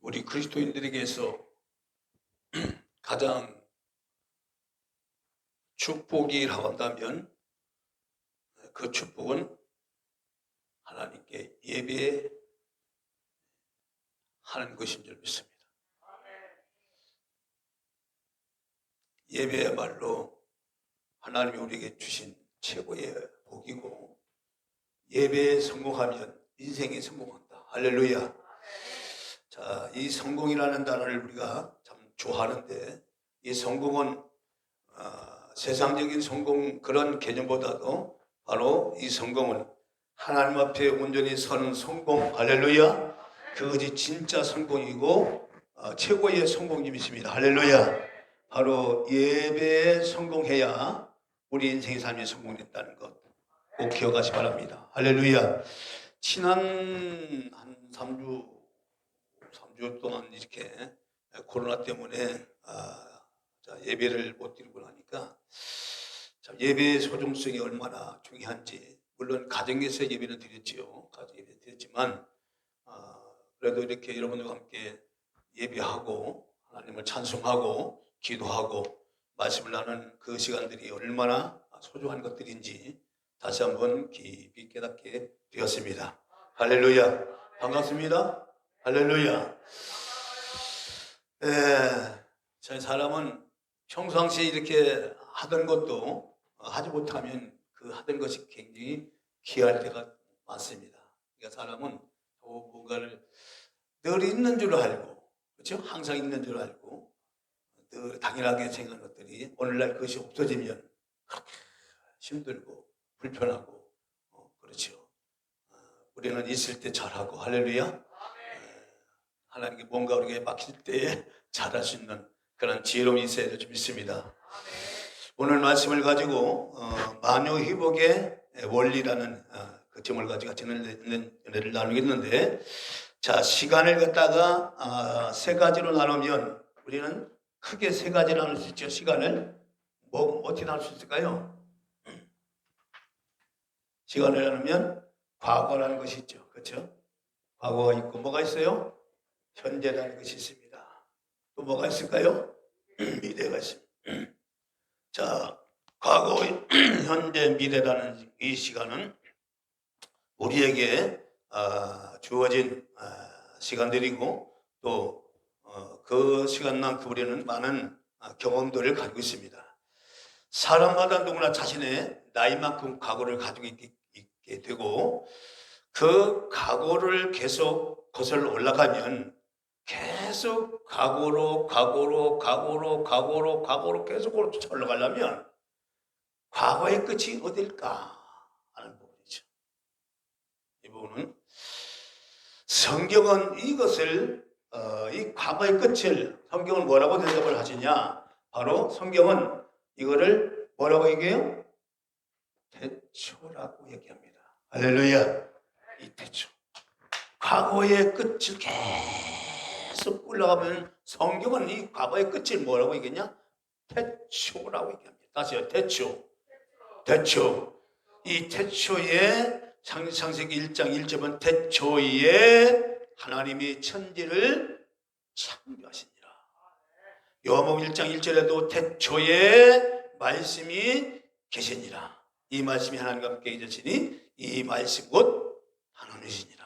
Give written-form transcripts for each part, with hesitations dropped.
우리 그리스도인들에게서 가장 축복이라고 한다면 그 축복은 하나님께 예배하는 것인 줄 믿습니다. 예배야말로 하나님이 우리에게 주신 최고의 복이고, 예배에 성공하면 인생이 성공한다. 할렐루야. 자, 이 성공이라는 단어를 우리가 참 좋아하는데, 이 성공은 세상적인 성공 그런 개념보다도 바로 이 성공은 하나님 앞에 온전히 서는 성공, 할렐루야. 그것이 진짜 성공이고 최고의 성공님이십니다. 할렐루야. 바로 예배에 성공해야 우리 인생의 삶이 성공됐다는 것 꼭 기억하시 바랍니다. 할렐루야. 지난 한 3주 동안 이렇게 코로나 때문에 예배를 못 드리고 나니까 예배의 소중성이 얼마나 중요한지, 물론 가정에서 예배는 드렸지요. 가정 예배 드렸지만 그래도 이렇게 여러분들과 함께 예배하고 하나님을 찬송하고 기도하고 말씀을 나누는 그 시간들이 얼마나 소중한 것들인지 다시 한번 깊이 깨닫게 되었습니다. 할렐루야. 반갑습니다. 할렐루야. 저희 사람은 평상시에 이렇게 하던 것도 하지 못하면 그 하던 것이 굉장히 귀할 때가 많습니다. 그러니까 사람은 뭔가를 늘 있는 줄 알고, 그렇죠? 항상 있는 줄 알고 늘 당연하게 생각하는 것들이 오늘날 그것이 없어지면 그렇게 힘들고 불편하고 그렇죠. 우리는 있을 때 잘하고, 할렐루야. 하나님께 뭔가 우리에게 막힐 때에 잘할 수 있는 그런 지혜로움이 있어야 될 줄 믿습니다. 오늘 말씀을 가지고 만유 회복의 원리라는 그 제목을 가지고 같이 은혜를 나누겠는데, 자, 시간을 갖다가 세 가지로 나누면 우리는 크게 세 가지로 나눌 수 있죠. 시간을 어떻게 나눌 수 있을까요? 시간을 나누면 과거라는 것이 있죠. 그렇죠? 과거가 있고 뭐가 있어요? 현재라는 것이 있습니다. 또 뭐가 있을까요? 미래가 있습니다. 자, 과거, 현재, 미래라는 이 시간은 우리에게 주어진 시간들이고, 또 그 시간만큼 우리는 많은 경험들을 가지고 있습니다. 사람마다 누구나 자신의 나이만큼 과거를 가지고 있게 되고, 그 과거를 계속 거슬러 올라가면 계속 과거로 계속 올라가려면 과거의 끝이 어딜까 하는 부분이죠. 이 부분은 성경은 이것을 이 과거의 끝을 성경은 뭐라고 대답을 하시냐? 바로 성경은 이거를 뭐라고 얘기해요? 태초라고 얘기합니다. 할렐루야. 이 태초, 과거의 끝을 계속 올라가면 성경은 이 과거의 끝을 뭐라고 얘기했냐? 태초라고 얘기합니다. 다시요. 태초. 이 태초에 창세기 1장 1절은 태초에 하나님이 천지를 창조하시니라. 요한복음 1장 1절에도 태초에 말씀이 계시니라. 이 말씀이 하나님과 함께 계시니 이 말씀 곧 하나님이시니라.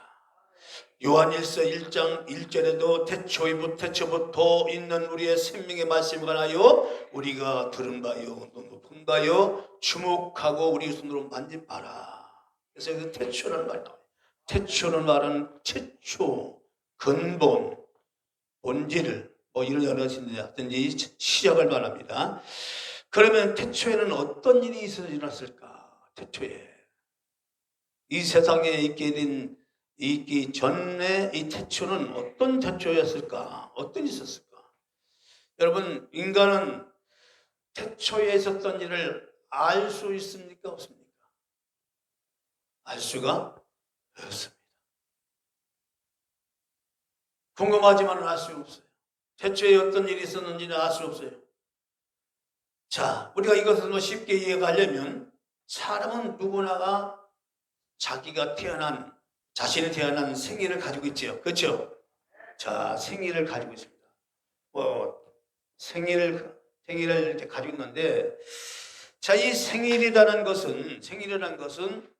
요한일서 1장 1절에도 태초부터 있는 우리의 생명의 말씀에 관하여 우리가 들은 바요, 높은 바요, 주목하고 우리 손으로 만진 바라. 그래서 그 태초라는 말이 나와요. 태초라는 말은 최초, 근본, 본질, 이런 여러 가지 시작을 말합니다. 그러면 태초에는 어떤 일이 일어났을까? 태초에 이 세상에 있기 전에 이 태초는 어떤 태초였을까? 어떤 일이 있었을까? 여러분, 인간은 태초에 있었던 일을 알 수 있습니까? 없습니까? 알 수가 없습니다. 궁금하지만 알 수 없어요. 태초에 어떤 일이 있었는지는 알 수 없어요. 자, 우리가 이것을 쉽게 이해하려면 사람은 누구나가 자신이 태어난 생일을 가지고 있죠. 그렇죠? 자, 생일을 가지고 있습니다. 생일을 이렇게 가지고 있는데, 자, 이 생일이라는 것은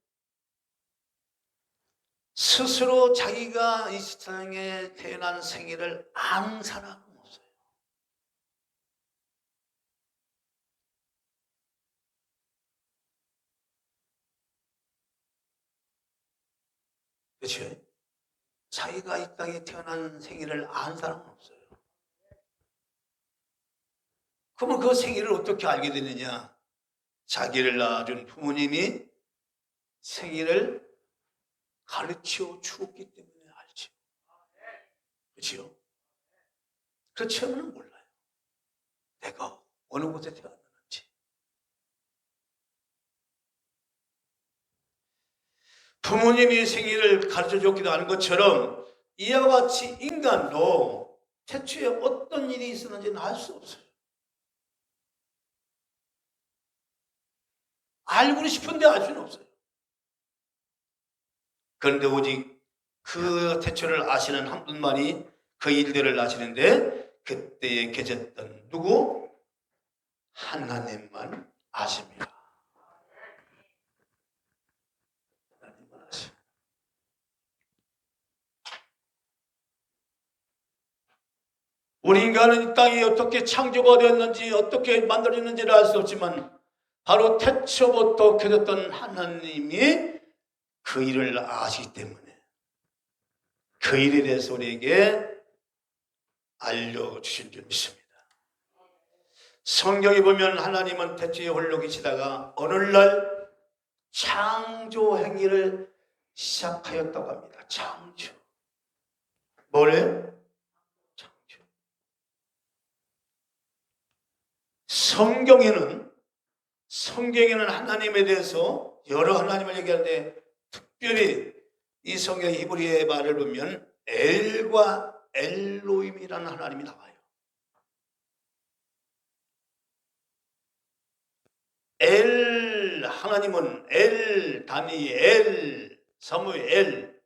스스로 자기가 이 세상에 태어난 생일을 아는 사람은 없어요. 그렇죠? 자기가 이 땅에 태어난 생일을 아는 사람은 없어요. 그러면 그 생일을 어떻게 알게 되느냐? 자기를 낳아준 부모님이 생일을 가르쳐 주었기 때문에 알죠. 그렇죠? 그렇지 않으면 몰라요. 내가 어느 곳에 태어났는지. 부모님이 생일을 가르쳐 줬기도 하는 것처럼 이와 같이 인간도 태초에 어떤 일이 있었는지는 알 수 없어요. 알고 싶은데 알 수는 없어요. 그런데 오직 그 태초를 아시는 한 분만이 그 일들을 아시는데, 그때에 계셨던 누구? 하나님만 아십니다. 하나님만 아십니다. 우리 인간은 이 땅이 어떻게 창조가 되었는지, 어떻게 만들어졌는지를 알 수 없지만 바로 태초부터 계셨던 하나님이 그 일을 아시기 때문에 그 일에 대해서 우리에게 알려주신 줄 믿습니다. 성경에 보면 하나님은 태초에 홀로 계시다가 어느 날 창조 행위를 시작하였다고 합니다. 창조. 뭐래요? 창조. 성경에는 하나님에 대해서 여러 하나님을 얘기하는데, 특별히 이 성경 히브리의 말을 보면 엘과 엘로힘이라는 하나님이 나와요. 엘 하나님은 엘 다니엘 사무엘,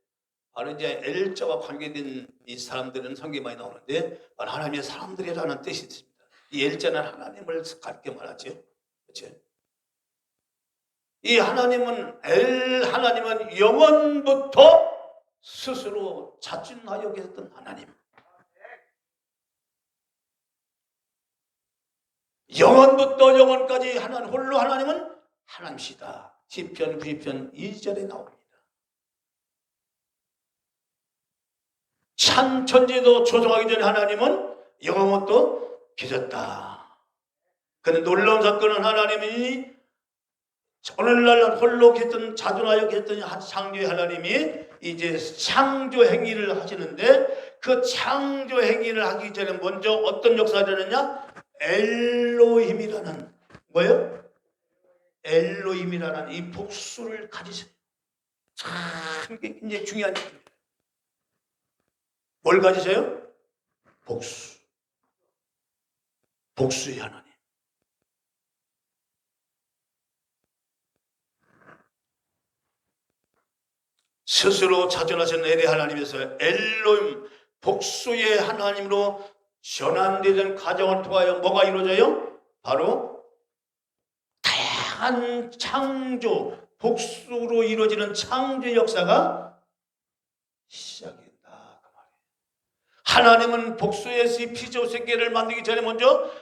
바로 이제 엘자와 관계된 이 사람들은 성경에 많이 나오는데, 바로 하나님의 사람들이라는 뜻이 있습니다. 이 엘자는 하나님을 가리켜 말하죠. 그렇죠? 이 하나님은 영원부터 스스로 자진하여 계셨던 하나님. 영원부터 영원까지 하나님, 홀로 하나님은 하나님이시다. 시편 90편 2절에 나옵니다. 천지도 조성하기 전에 하나님은 영원부터 계셨다. 그런데 놀라운 사건은 하나님이 오늘날 홀로 계셨던, 자존하여 계셨던 창조의 하나님이 이제 창조 행위를 하시는데, 그 창조 행위를 하기 전에 먼저 어떤 역사가 일어나냐? 엘로힘이라는, 뭐예요? 엘로힘이라는 이 복수를 가지세요. 참 이게 굉장히 중요한 일이에요. 뭘 가지세요? 복수. 복수의 하나님. 스스로 자존하신 엘의 하나님에서 엘로힘, 복수의 하나님으로 전환되던 과정을 통하여 뭐가 이루어져요? 바로 다양한 창조, 복수로 이루어지는 창조 역사가 시작된다, 그 말이에요. 하나님은 복수의 피조 세계를 만들기 전에 먼저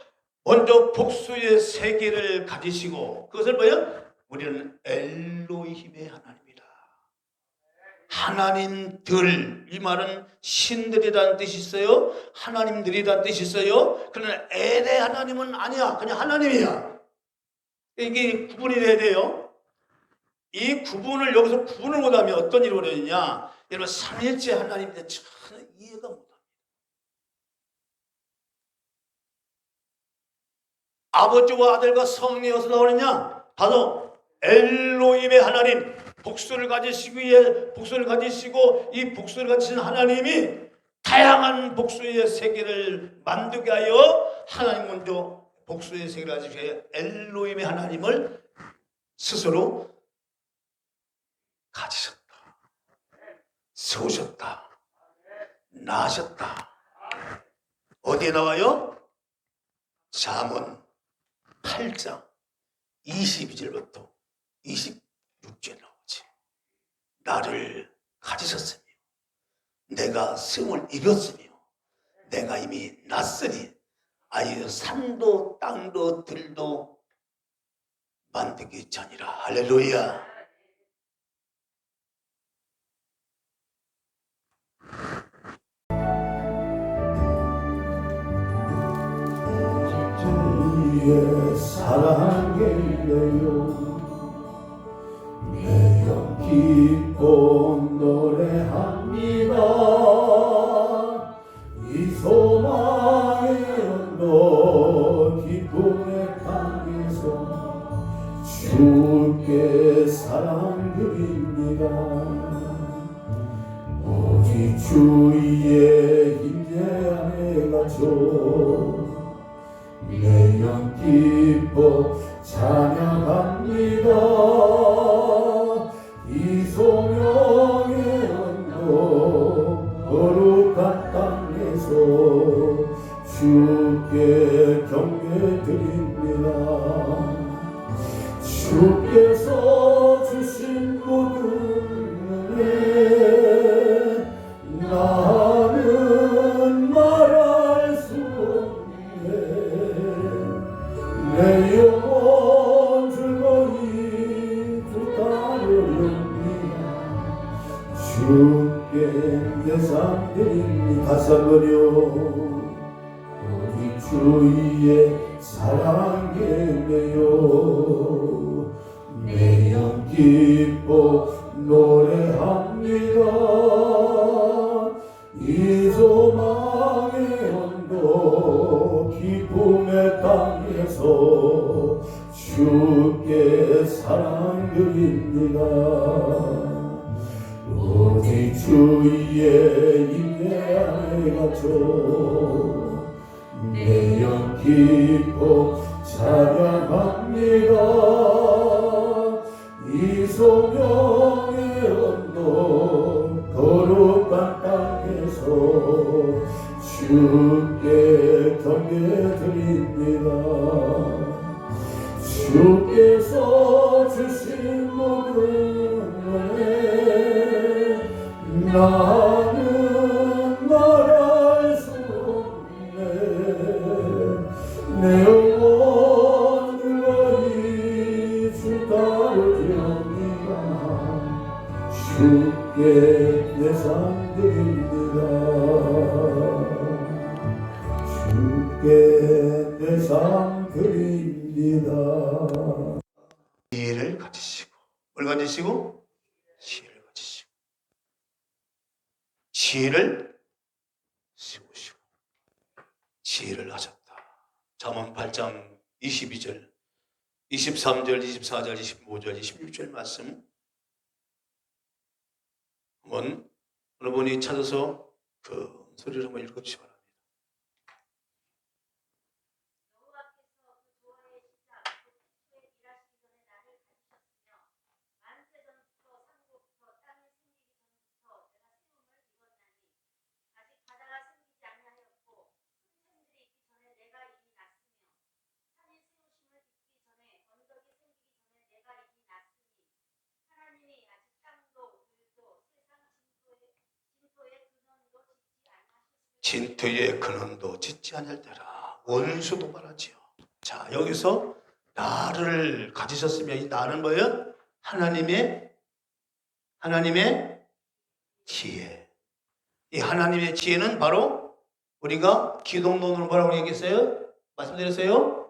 복수의 세계를 가지시고, 그것을 뭐예요? 우리는 엘로힘의 하나님이다. 하나님들, 이 말은 신들이라는 뜻이 있어요. 하나님들이라는 뜻이 있어요. 그러나 엘의 하나님은 아니야. 그냥 하나님이야. 이게 구분이 돼야 돼요. 이 구분을 여기서 구분을 못하면 어떤 일이 벌어지냐? 여러분, 삼일째 하나님인데 참 이해가 못합니다. 아버지와 아들과 성령이 어디서 나오느냐? 바로 엘로힘의 하나님, 복수를 가지시고 이 복수를 가지신 하나님이 다양한 복수의 세계를 만들게 하여, 하나님 먼저 복수의 세계를 가지시고 엘로힘의 하나님을 스스로 가지셨다, 세우셨다, 낳으셨다. 어디에 나와요? 잠언 8장 22절부터 26절에 나오지. 나를 가지셨으며 내가 승을 이겼으며 내가 이미 났으니 아예 산도 땅도 들도 만들기 전이라. 할렐루야. 주의 사랑이래요. 매여 기뻐 노래합니다. 이 소망의 언덕 기쁨의 땅에서 주께 사랑 드립니다. 오직 주의 임재 안에 갇혀 매연 기뻐 찬양합니다. 이 소명의 언덕 거룩한 땅에서 주께 경배드립니다. 주께서 주신 모든 은혜 나는 말할 수 내 영혼 즐거이 주 따르렵니다. 주께 내 삶 드립니다. 다시 한번요. 오직 주의 사랑에 매여 매연 기뻐 노래합니다. 이 소망의 언덕 기쁨의 땅에서 주께 사랑 드립니다. 오직 주의 임재 안에 갇혀 매연 기뻐 찬양합니다. 이 소명의 언덕 거룩한 땅에서 주께 경배드립니다. 주께서 주신 모든 은혜 나는 말할 수 없네. 내 영혼 즐거이 주 따르렵니다. 주께 내 삶 드립니다. 주께 내 삶 드립니다. 지혜를 가지시고, 뭘 가지시고? 지혜를 가지시고, 지혜를 세우시고, 지혜를 하셨다. 잠언 8장 22절, 23절, 24절, 25절, 26절 말씀 한번 여러분이 찾아서 그 소리를 한번 읽어주시기 바랍니다. 진토의 근원도 짓지 않을 때라. 원수도 말하지요. 자, 여기서 나를 가지셨으면 이 나는 뭐예요? 하나님의 지혜. 이 하나님의 지혜는 바로 우리가 기독론으로 뭐라고 얘기했어요? 말씀드렸어요?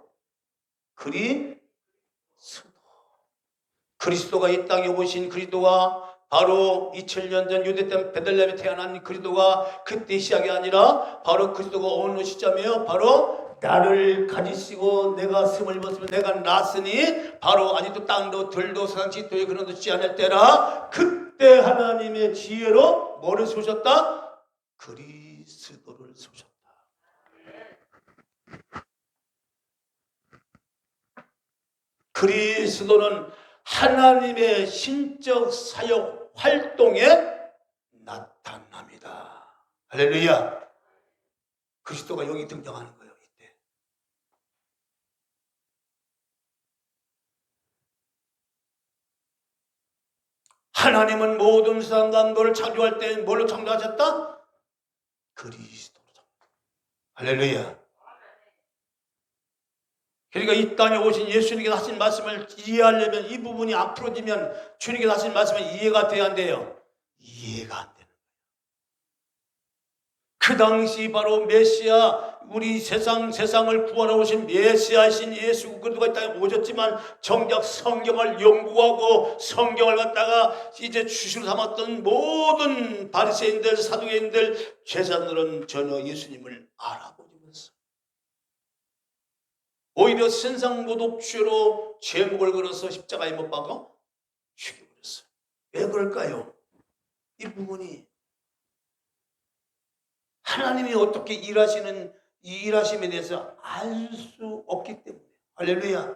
그리스도가 이 땅에 오신 그리스도가 바로 2000년 전 유대 땅 베들레헴에 태어난 그리스도가 그때 시작이 아니라 바로 그리스도가 어느 시점이에요? 바로 나를 가지시고 내가 슴을 입었으면 내가 났으니 바로 아직도 땅도 들도 세상 지토에 그런 짓지 않을 때라. 그때 하나님의 지혜로 뭐를 쏘셨다? 그리스도를 쏘셨다. 그리스도는 하나님의 신적 사역 활동에 나타납니다. 할렐루야. 그리스도가 여기 등장하는 거예요. 이때. 하나님은 모든 사람과 너를 창조할 때 뭘로 창조하셨다? 그리스도로 창조. 할렐루야. 그러니까 이 땅에 오신 예수님께서 하신 말씀을 이해하려면 이 부분이 안 풀어지면 주님께서 하신 말씀은 이해가 돼야 안 돼요. 이해가 안 되는 거예요. 그 당시 바로 메시아, 우리 세상을 구원하러 오신 메시아이신 예수 그리스도가 이 땅에 오셨지만 정작 성경을 연구하고 성경을 갖다가 이제 주시로 삼았던 모든 바리새인들, 사두개인들, 제사장들은 전혀 예수님을 알아보지 못했어요. 오히려 신상모독죄로 제목을 걸어서 십자가에 못 박아 죽여버렸어요. 왜 그럴까요? 이 부분이 하나님이 어떻게 일하시는 이 일하심에 대해서 알 수 없기 때문에. 할렐루야.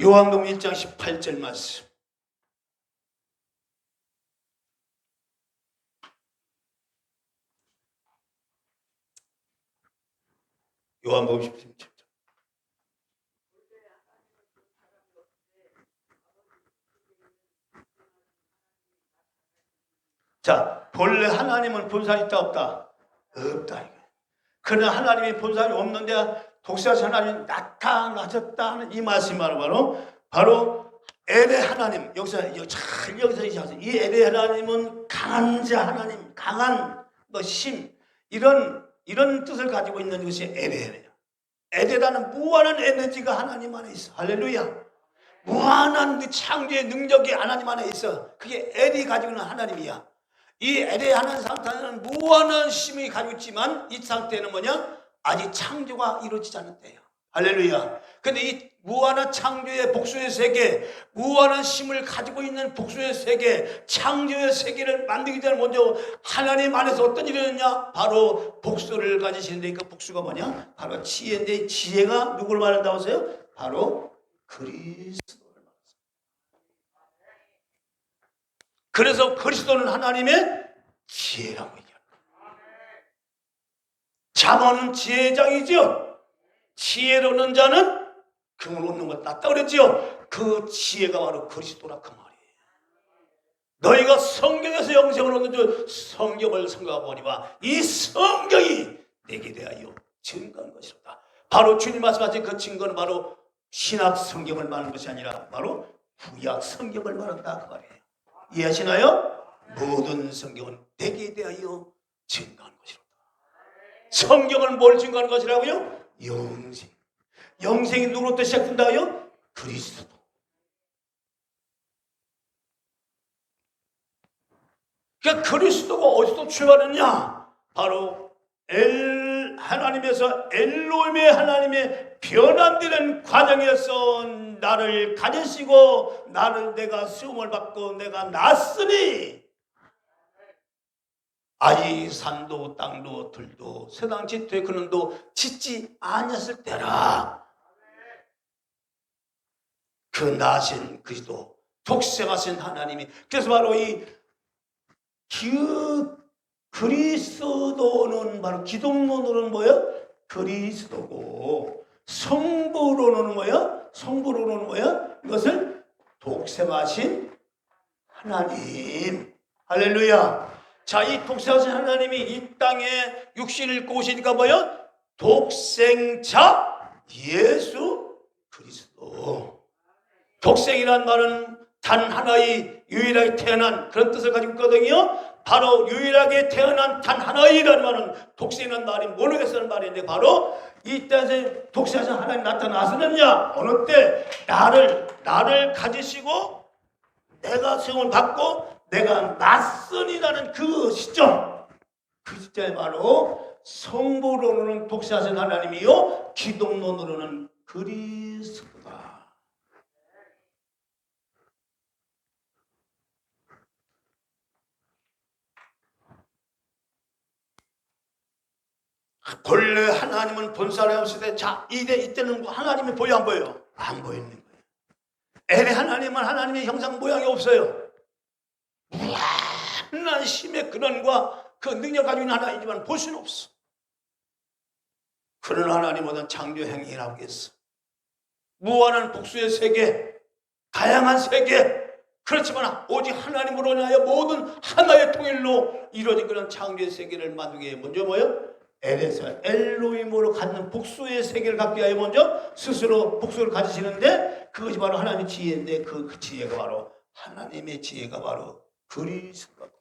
요한복음 1장 18절 말씀. 요한복음 17절. 자, 본래 하나님은 본산이 있다 없다? 없다. 그러나 하나님의 본산이 없는데 독생하신 하나님이 나타나셨다 하는 이 말씀이 바로 엘의 하나님. 여기서 이 엘의 하나님은 강한 자 하나님, 강한 심, 이런 뜻을 가지고 있는 것이 엘이에요. 엘이라는 무한한 에너지가 하나님 안에 있어. 할렐루야. 무한한 그 창조의 능력이 하나님 안에 있어. 그게 엘이 가지고 있는 하나님이야. 이 엘의 하나님 상태는 무한한 힘이 가지고 있지만 이 상태는 뭐냐? 아직 창조가 이루어지지 않은 때예요. 할렐루야. 근데 이 무한한 창조의 복수의 세계, 무한한 힘을 가지고 있는 복수의 세계, 창조의 세계를 만들기 전에 먼저 하나님 안에서 어떤 일이 있느냐? 바로 복수를 가지시는데 그 복수가 뭐냐? 바로 지혜인데 이 지혜가 누구를 말한다고 하세요? 바로 그리스도를 말합니다. 그래서 그리스도는 하나님의 지혜라고 얘기합니다. 잠언은 지혜장이죠. 지혜로는 자는 금을 얻는 것 낫다 그랬지요. 그 지혜가 바로 그리스도라 그 말이에요. 너희가 성경에서 영생을 얻는 줄 성경을 생각하거니와 이 성경이 내게 대하여 증거한 것이로다. 바로 주님 말씀하신 그 증거는 바로 신약 성경을 말하는 것이 아니라 바로 구약 성경을 말한다 그 말이에요. 이해하시나요? 모든 성경은 내게 대하여 증거한 것이로다. 성경은 뭘 증거하는 것이라고요? 영생. 영생이 누구로부터 시작된다고요? 그리스도. 그러니까 그리스도가 어디서 출발했냐? 바로 하나님에서 엘로힘의 하나님의 변함되는 과정에서 나를 가지시고 나를 내가 수험을 받고 내가 낳았으니 아이 산도 땅도 들도 세상 지토에 그는도 짓지 아니었을 때라. 그 나신 그리스도 독생하신 하나님이 그래서 바로 이 그리스도는 바로 기독론으로는 뭐예요? 그리스도고 성부로는 뭐예요? 성부로는 뭐예요? 이것을 독생하신 하나님. 할렐루야. 자, 이 독생하신 하나님이 이 땅에 육신을 입고 오시니까 뭐예요? 독생자 예수 그리스도. 독생이란 말은 단 하나의 유일하게 태어난 그런 뜻을 가지고 있거든요. 바로 유일하게 태어난 단 하나이라는 말은 독생이라는 말이 모르게 쓰는 말인데 바로 이 땅에서 독생하신 하나님이 나타나서는요. 어느 때 나를 가지시고 내가 수용을 받고 내가 낯선이라는 그 시점, 그 시점에 바로 성부론으로는 독생하신 하나님이요 기독론으로는 그리스도다. 본래 하나님은 본사에 없을 때, 자, 이때는 하나님이 보여 안 보여요? 안 보이는 거예요. 엘의 하나님은 하나님의 형상 모양이 없어요. 무한한 힘의 근원과 그 능력 가지고 있는 하나님이지만 볼 수는 없어. 그런 하나님보다는 창조 행위라고 했어. 무한한 복수의 세계, 다양한 세계, 그렇지만 오직 하나님으로 인하여 모든 하나의 통일로 이루어진 그런 창조의 세계를 만들기 위해 먼저 뭐예요? 엘로힘으로 갖는 복수의 세계를 갖기 위하여 먼저 스스로 복수를 가지시는데, 그것이 바로 하나님의 지혜인데, 그 지혜가 바로 하나님의 지혜가 바로 그리스도라고.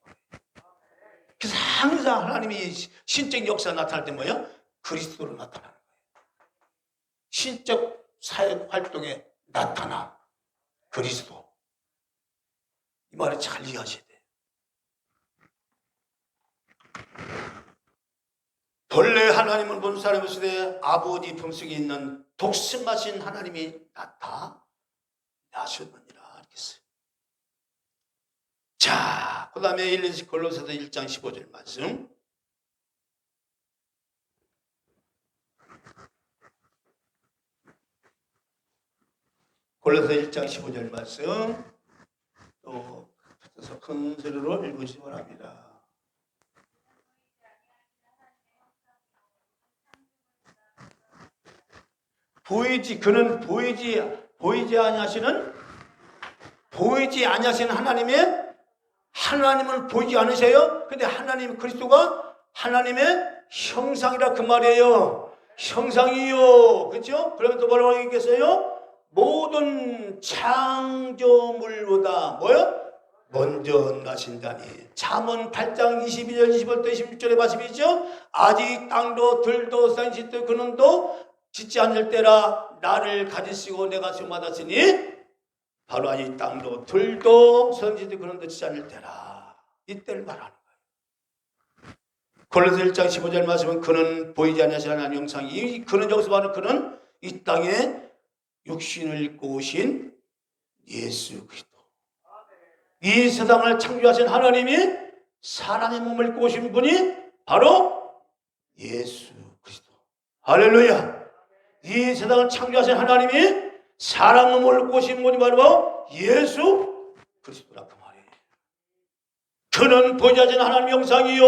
그래서 항상 하나님이 신적 역사 나타날 때 뭐예요? 그리스도로 나타나는 거예요. 신적 사역 활동에 나타나 그리스도. 이 말을 잘 이해하셔야 돼요. 본래 하나님을 본 사람의 시대에 아버지 품속에 있는 독생하신 하나님이 나타나셨느니라 알겠어요. 자, 그 다음에 골로새서 1장 15절 말씀. 골로새 1장 15절 말씀 또 큰 소리로 읽으시기 바랍니다. 그는 보이지 아니하시는 하나님을 보이지 않으세요? 근데 하나님 그리스도가 하나님의 형상이라 그 말이에요. 형상이요. 그렇죠? 그러면 또 뭐라고 얘기했어요? 모든 창조물보다 뭐요? 먼저 나신다니. 잠언 8장 22절 25절 26절의 말씀이죠. 아직 땅도 들도 산짓도 근원도 짓지 않을 때라 나를 가지시고 내가 수용받았으니, 바로 아직 땅도 들도 산짓도 근원도 짓지 않을 때라, 이때를 말하는 거예요. 골로새 1장 15절 말씀은 그는 보이지 아니하시는 하나님 형상이, 그는 여기서 말하는 그는 이 땅에 육신을 입고 오신 예수 그리스도. 이 세상을 창조하신 하나님이 사람의 몸을 입고 오신 분이 바로 예수 그리스도. 할렐루야. 이 세상을 창조하신 하나님이 사람 몸을 입고 오신 분이 바로 예수 그리스도라 그 말이에요. 그는 보이지 않는 하나님의 형상이요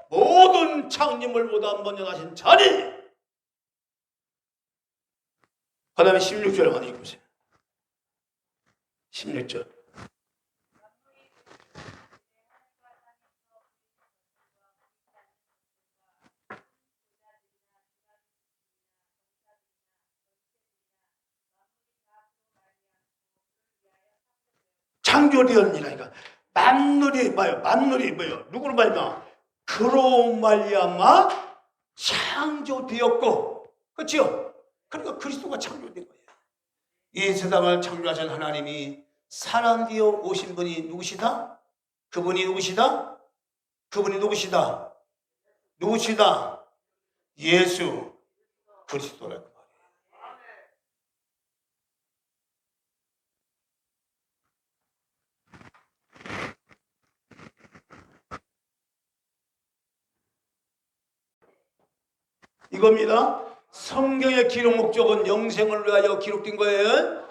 모든 창조물보다 먼저 나신 자니. 그 다음에 16절을 한번 읽으세요. 16절. 창조되었니라. 만물이 뭐예요? 누구로 말미암아? 그로 말미암아 창조되었고, 그렇죠? 그러니까 그리스도가 창조된 거예요. 이 세상을 창조하신 하나님이 사람 되어 오신 분이 누구시다? 그분이 누구시다? 누구시다? 예수 그리스도라고. 이겁니다. 성경의 기록 목적은 영생을 위하여 기록된 거예요.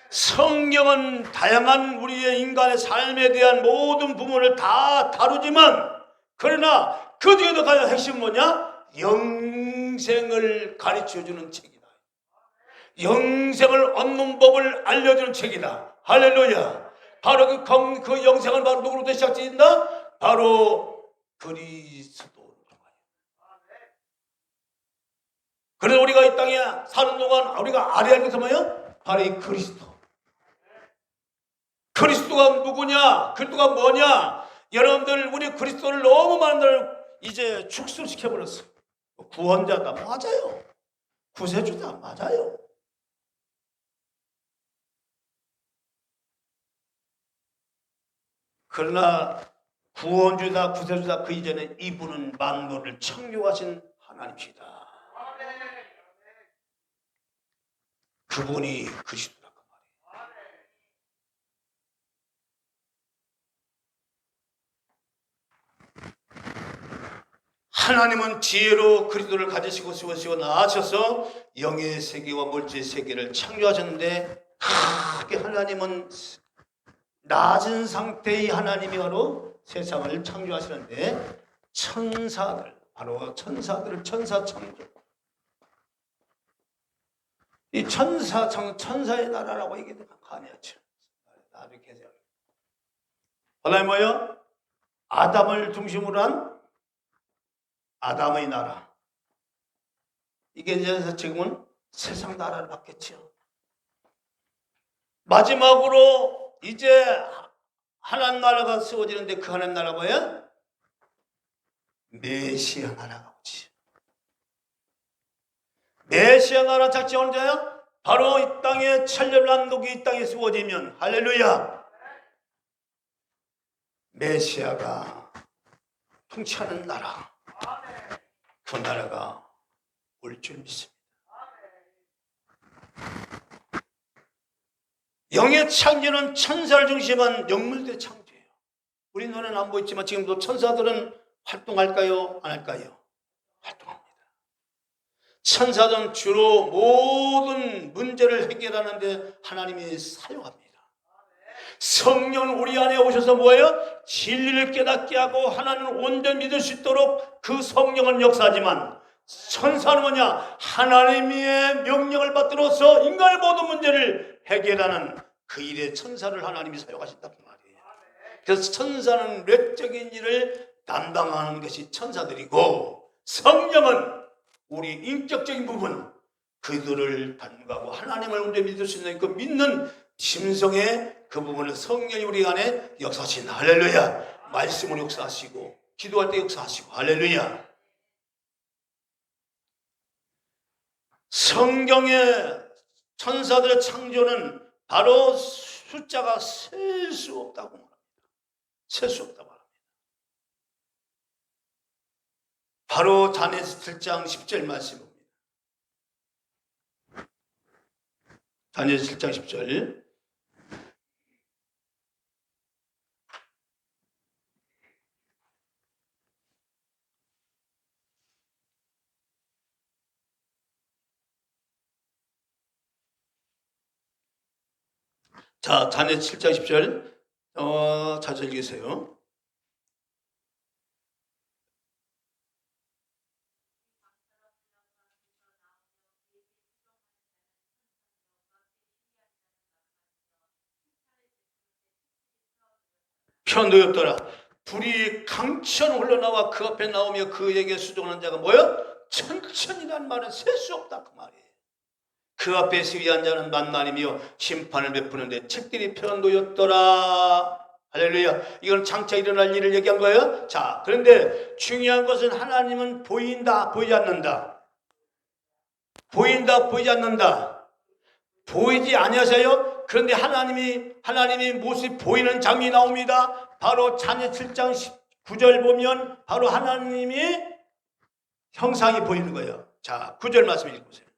성경은 다양한 우리의 인간의 삶에 대한 모든 부분을 다 다루지만, 그러나 그 중에도 가장 핵심은 뭐냐? 영생을 가르쳐주는 책이다. 영생을 얻는 법을 알려주는 책이다. 할렐루야. 바로 그 영생은 바로 누구로부터 시작된다? 바로 그리스도. 그래서 우리가 이 땅에 사는 동안 우리가 알아야 할 것은 뭐예요? 바로 이 그리스도. 그리스도가 누구냐? 그리스도가 뭐냐? 여러분들, 우리 그리스도를 너무 많은 들 이제 축소시켜버렸어. 구원자다, 맞아요. 구세주다, 맞아요. 그러나 구원주다, 구세주다, 그 이전에 이분은 만물을 창조하신 하나님이시다. 그분이 그리스도라고 말이에요. 하나님은 지혜로 그리스도를 가지시고 세우시고 나아셔서 영의 세계와 물질의 세계를 창조하셨는데, 크게 하나님은 낮은 상태의 하나님이 바로 세상을 창조하시는데, 천사들, 바로 천사들을 천사창조. 이 천사의 나라라고 얘기해도 가능하죠. 나를 계세요. 하나님 뭐예요? 아담을 중심으로 한 아담의 나라. 이게 이제 지금은 세상 나라를 받겠죠. 마지막으로 이제 하나님 나라가 세워지는데 그 하나님 나라 뭐예요? 메시아 나라가 오지. 메시아 나라 작지 언제요? 바로 이 땅에 천년왕국이 이 땅에 세워지면 할렐루야. 메시아가 통치하는 나라, 그 나라가 올 줄 믿습니다. 영의 창조는 천사를 중심한 영물들의 창조예요. 우리 눈에는 안 보이지만 지금도 천사들은 활동할까요? 안 할까요? 활동합니다. 천사들은 주로 모든 문제를 해결하는 데 하나님이 사용합니다. 성령은 우리 안에 오셔서 뭐예요? 진리를 깨닫게 하고 하나님을 온전히 믿을 수 있도록 그 성령은 역사하지만 천사는 뭐냐? 하나님의 명령을 받들어서 인간의 모든 문제를 해결하는 그 일에 천사를 하나님이 사용하신단 말이에요. 그래서 천사는 외적인 일을 담당하는 것이 천사들이고 성령은 우리 인격적인 부분, 그들을 담당하고 하나님을 온전히 믿을 수 있는 그 믿는 심성의 그 부분을 성령이 우리 안에 역사하신 할렐루야. 말씀으로 역사하시고 기도할 때 역사하시고 할렐루야. 성경의 천사들의 창조는 바로 숫자가 셀 수 없다고 말합니다. 셀 수 없다고 말합니다. 바로 다니엘서 7장 10절 말씀입니다. 다니엘서 7장 10절. 자, 다니엘 7장 10절 자주 읽으세요. 편도였더라. 불이 강천 흘러나와 그 앞에 나오며 그에게 수종하는 자가 뭐야? 천천이라는 말은 셀 수 없다 그 말이에요. 그 앞에 시위한 자는 만만이며 심판을 베푸는데 책들이 편도였더라. 할렐루야. 이건 장차 일어날 일을 얘기한 거예요. 자, 그런데 중요한 것은 하나님은 보인다, 보이지 않는다. 보인다, 보이지 않는다. 보이지 아니하세요? 그런데 하나님이 모습이 보이는 장면이 나옵니다. 바로 다니엘 7장 9절 보면 바로 하나님이 형상이 보이는 거예요. 자, 9절 말씀 읽어보세요.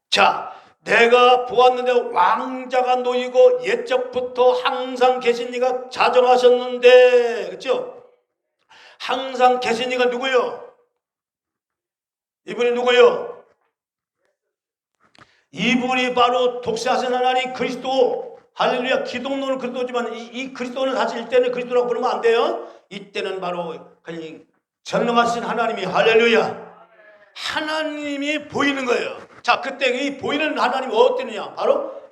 자, 내가 보았는데 왕자가 놓이고 옛적부터 항상 계신 이가 자정하셨는데, 그렇죠? 항상 계신 이가 누구요? 이분이 누구요? 이분이 바로 독세하신 하나님 그리스도. 할렐루야. 기독론은 그리스도지만 이 그리스도는 사실 이때는 그리스도라고 부르면 안 돼요. 이때는 바로 전능하신 하나님이 할렐루야. 하나님이 보이는 거예요. 자, 그때 이 보이는 하나님이 어땠느냐? 바로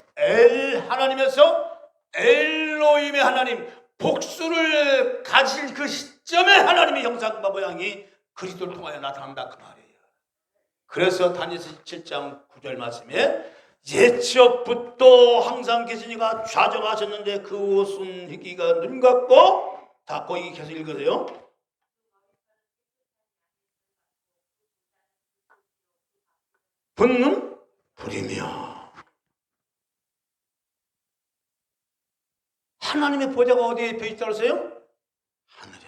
하나님에서 엘로힘의 하나님, 복수를 가질 그 시점에 하나님의 형상과 모양이 그리스도를 통하여 나타난다 그 말이에요. 그래서 다니엘서 7장 9절 말씀에 옛적부터 항상 계신 이가 좌정하셨는데 그 옷은 희기가 눈 같고, 다 거기 계속 읽으세요. 분는 불이며. 하나님의 보좌가 어디에 펴있다고 했어요? 하늘에.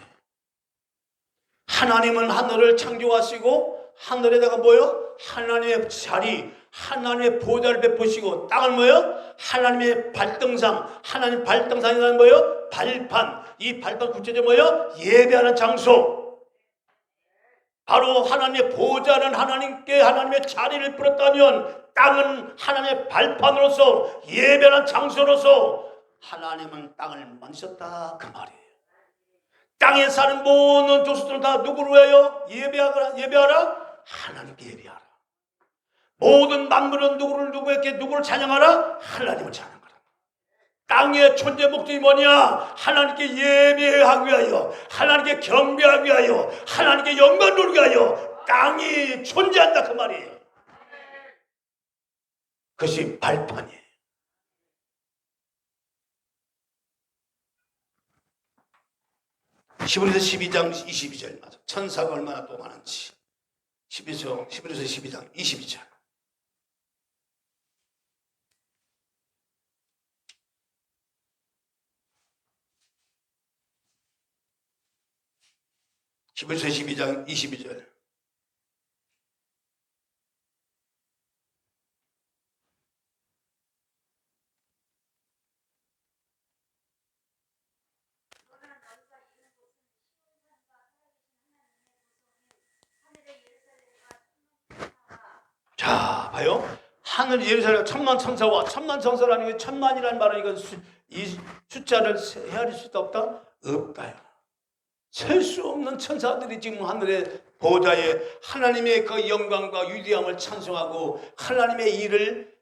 하나님은 하늘을 창조하시고 하늘에다가 뭐요? 하나님의 자리, 하나님의 보좌를 베푸시고 땅을 뭐요? 하나님의 발등상, 하나님 발등상이라는 뭐요? 발판. 이 발판 구체적으로 뭐요? 예배하는 장소. 바로 하나님의 보좌는 하나님께 하나님의 자리를 뿌렸다면 땅은 하나님의 발판으로서 예배하는 장소로서 하나님은 땅을 만드셨다 그 말이에요. 땅에 사는 모든 족속들은 다 누구를 위하여 예배하라? 하나님께 예배하라. 모든 만물은 누구를 찬양하라? 하나님을 찬양하라. 땅의 존재 목적이 뭐냐? 하나님께 예배하기 위하여, 하나님께 경배하기 위하여, 하나님께 영광 돌리기 위하여 땅이 존재한다 그 말이에요. 그것이 발판이에요. 히브리서 12장 22절 맞아. 천사가 얼마나 또 많은지. 히브리서 12장 22절. 히브리서 12장 22절. 자, 봐요. 하늘 예루살렘 천만 천사와 천만 천사라는 게 천만이라는 말은 이건 이 숫자를 헤아릴 수도 없다? 없다요. 셀 수 없는 천사들이 지금 하늘의 보좌에 하나님의 그 영광과 위대함을 찬송하고 하나님의 일을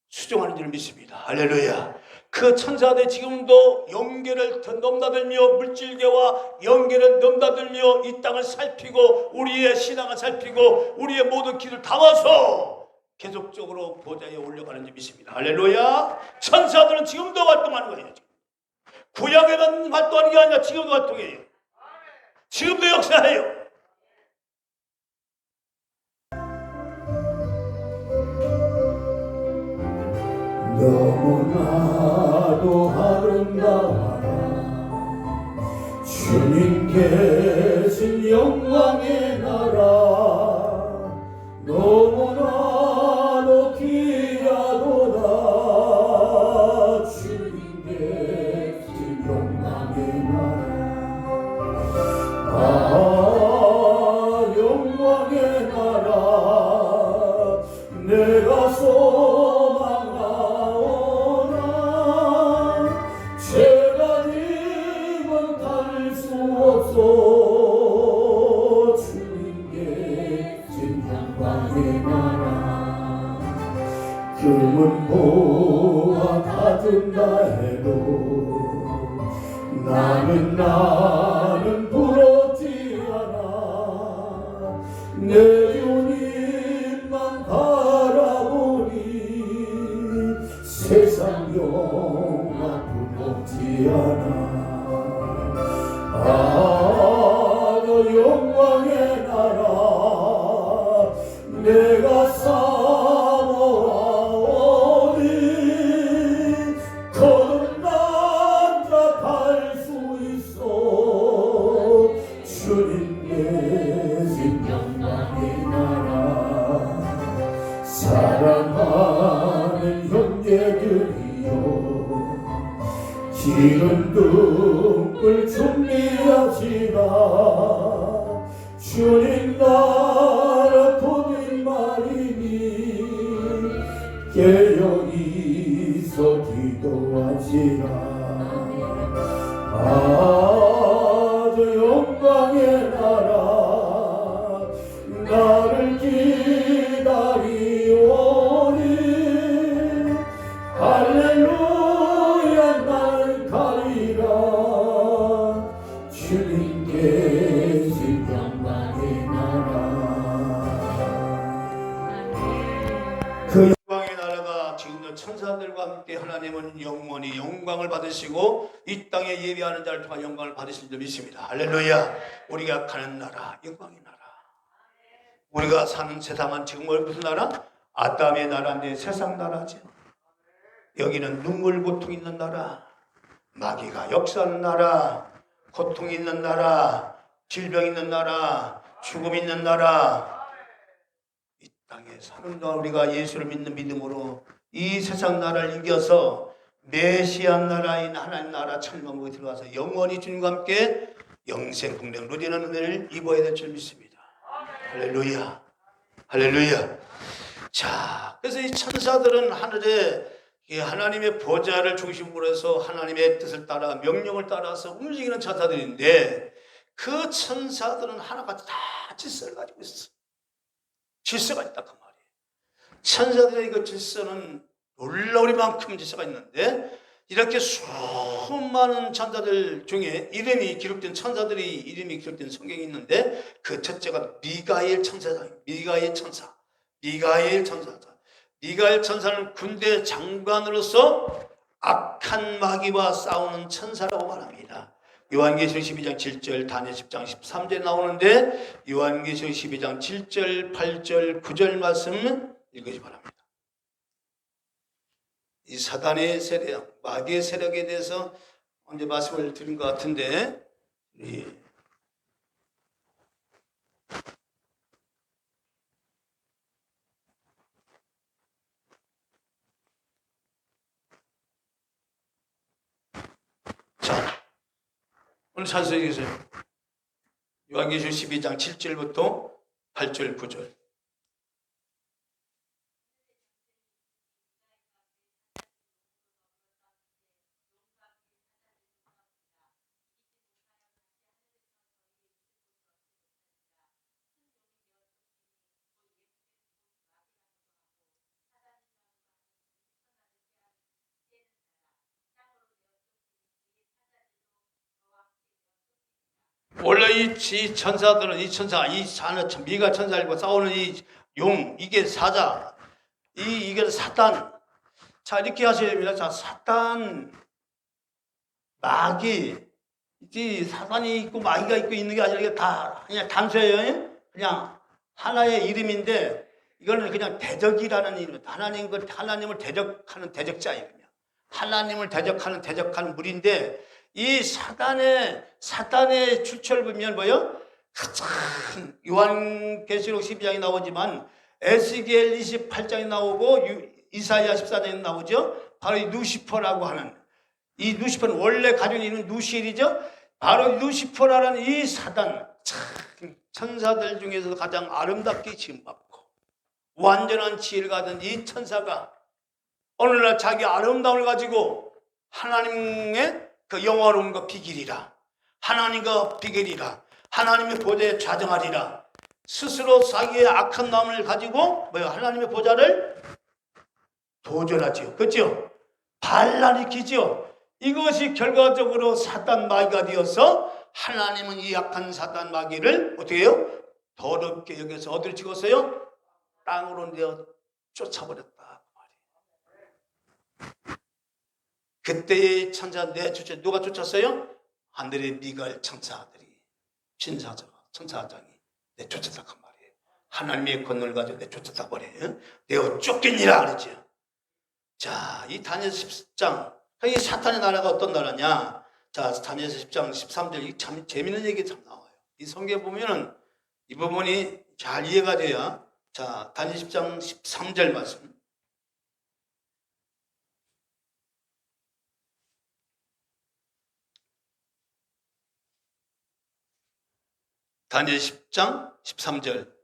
수종하는 줄 믿습니다. 할렐루야. 그 천사들 지금도 영계를 넘나들며 물질계와 영계를 넘나들며 이 땅을 살피고 우리의 신앙을 살피고 우리의 모든 길을 담아서 계속적으로 보좌에 올려가는 줄 믿습니다. 할렐루야. 천사들은 지금도 활동하는 거예요. 구약에만 활동하는 게 아니라 지금도 활동해요. 지금도 역사해요. 너무나도 아름다워라 주님 계신 영광의 나라 너무나도 귀하도다 주님 계신 영광의 나라 영광의 나라 내가 금은 보화 가든다 해도 나는 부럽지 않아 내 주님만 바라보니 세상 영화 부럽지 않아 너 영광의 나라 내가 사랑하는 형제들이여 기름 등불 준비하시라 주님 나라 곧 임하리니 깨어있어 기도하시라 저 영광의 나라 나를 기다리오니 할렐루야 나를 가리라 주님 계신 영광의 나라 그 영광의 나라가 지금도 천사들과 함께 하나님은 영원히 영광을 받으시고 이 땅에 예배하는 자를 통한 영광을 받으실 줄 믿습니다. 할렐루야. 우리가 가는 나라 영광의 나라 우리가 사는 세상은 지금 무슨 나라? 아담의 나라인데 세상 나라죠. 여기는 눈물 고통 있는 나라 마귀가 역사하는 나라 고통 있는 나라 질병 있는 나라 죽음 있는 나라 이 땅에 사는 동안 우리가 예수를 믿는 믿음으로 이 세상 나라를 이겨서 메시아 나라인 하나님 나라 천국에 들어가서 영원히 주님과 함께 영생 공동 누리는 은혜를 입어야 될 줄 믿습니다. 할렐루야. 할렐루야. 자, 그래서 이 천사들은 하늘에 이 하나님의 보좌를 중심으로 해서 하나님의 뜻을 따라 명령을 따라서 움직이는 천사들인데 그 천사들은 하나같이 다 질서를 가지고 있어. 질서가 있다 그 말이에요. 천사들의 그 질서는 놀라우리만큼 질서가 있는데 이렇게 수많은 천사들 중에 이름이 기록된 천사들이 이름이 기록된 성경이 있는데 그 첫째가 미가엘 천사다. 미가엘 천사. 미가엘 천사다. 미가엘 천사는 군대 장관으로서 악한 마귀와 싸우는 천사라고 말합니다. 요한계시록 12장 7절, 다니엘 10장 13절에 나오는데 요한계시록 12장 7절, 8절, 9절 말씀 읽으시 바랍니다. 이 사단의 세력, 마귀의 세력에 대해서 언제 말씀을 드린 것 같은데 자, 오늘 찬송해 주세요. 요한계시록 12장 7절부터 8절, 9절. 원래 이 천사들은 이 천사, 이 미가 천사들과 싸우는 이 용, 이게 사자, 이게 사단. 자, 이렇게 하셔야 됩니다. 자, 사단, 마귀, 이 사단이 있고 마귀가 있고 있는 게 아니라 이게 다 그냥 단수예요. 그냥 하나의 이름인데 이거는 그냥 대적이라는 이름. 하나님을 대적하는 대적자 이름이야. 하나님을 대적하는 무리인데 이 사단의 출처를 뭐요? 요한계시록 12장에 나오지만 에스겔 28장에 나오고 이사야 14장에 나오죠. 바로 이 루시퍼라고 하는 이 루시퍼는 원래 가지고 있는 누시엘이죠. 바로 루시퍼라는 이 사단, 천사들 중에서도 가장 아름답게 지음받고 완전한 지혜를 가진 이 천사가 오늘날 자기 아름다움을 가지고 하나님의 그 영화로움과 비결이라 하나님과 비결이라 하나님의 보좌에 좌정하리라 스스로 자기의 악한 마음을 가지고 하나님의 보좌를 도전하지요. 그렇죠? 반란일으키지요. 이것이 결과적으로 사단 마귀가 되어서 하나님은 이 악한 사단 마귀를 어떻게 해요? 더럽게 여기서 어디로 찍었어요? 땅으로 내어 쫓아버렸다. 그때의 천사 누가 쫓았어요? 하늘의 미가엘 천사들이 천사장이 내쫓았다 그 말이에요. 하나님의 권능을 가지고 내쫓았다 말이에요. 내가 쫓겠니라 그랬죠. 자, 이 다니엘 10장 이 사탄의 나라가 어떤 나라냐? 자, 다니엘 10장 13절 참 재밌는 얘기 참 나와요. 이 성경에 보면은 이 부분이 잘 이해가 돼야. 자, 다니엘 10장 13절 말씀. 다니엘 10장 13절.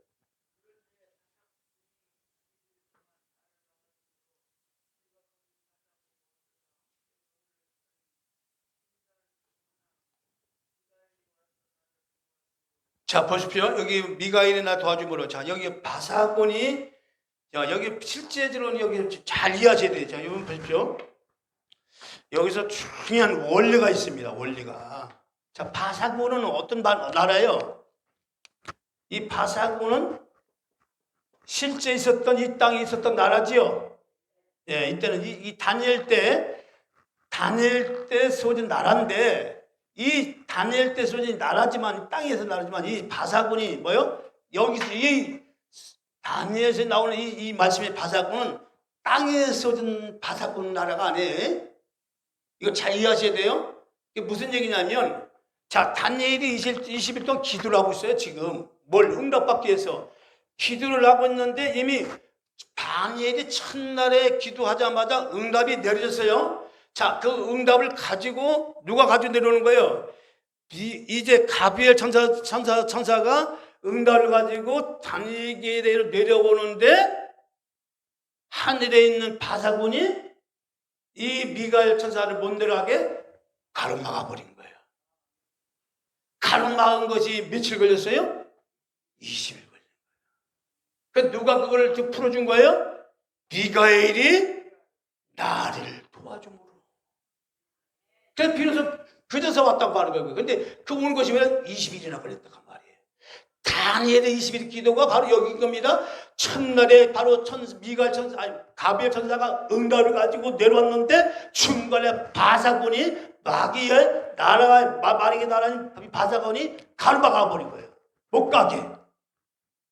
자, 보십시오. 여기 미가엘이 나 도와줌으로. 자, 여기 바사곤이, 자, 여기 실제적으로는 여기 잘 이해하셔야 돼요. 자, 여러분 보십시오. 여기서 중요한 원리가 있습니다. 원리가. 자, 바사곤은 어떤 나라예요? 이 바사곤은 실제 있었던 이 땅에 있었던 나라지요. 예, 이때는 이 다니엘 때 세워진 나라인데 이 다니엘 때 세워진 나라지만 땅에서 나라지만 이 바사곤이 뭐요? 여기서 이 다니엘에서 나오는 이 말씀의 바사곤은 땅에 세워진 바사곤 나라가 아니에요. 이거 잘 이해하셔야 돼요. 이게 무슨 얘기냐면 자, 다니엘이 20일 동안 기도를 하고 있어요. 지금 뭘 응답받기 위해서 기도를 하고 있는데 이미 다니엘이 첫날에 기도하자마자 응답이 내려졌어요. 자, 그 응답을 가지고 누가 가지고 내려오는 거예요? 이제 가브리엘 천사가 응답을 가지고 다니엘에게 내려오는데 하늘에 있는 바사곤이 이 미가엘 천사를 못 내려가게 가로막아 버린 거예요. 가로막은 것이 며칠 걸렸어요? 20일 걸린 거예요. 그 누가 그걸 풀어준 거예요? 미가엘이 나를 도와줌으로. 그래서 비로소 그저서 왔다고 하는 거예요. 근데 그 오는 것이 왜 20일이나 걸렸다고 말이에요. 다니엘의 20일 기도가 바로 여기인 겁니다. 첫날에 바로 미가엘 천사, 가비엘 천사가 응답을 가지고 내려왔는데 중간에 바사곤이 마귀의 나라가 마귀의 나라인 바사곤이 가로막아 버린 거예요. 못 가게.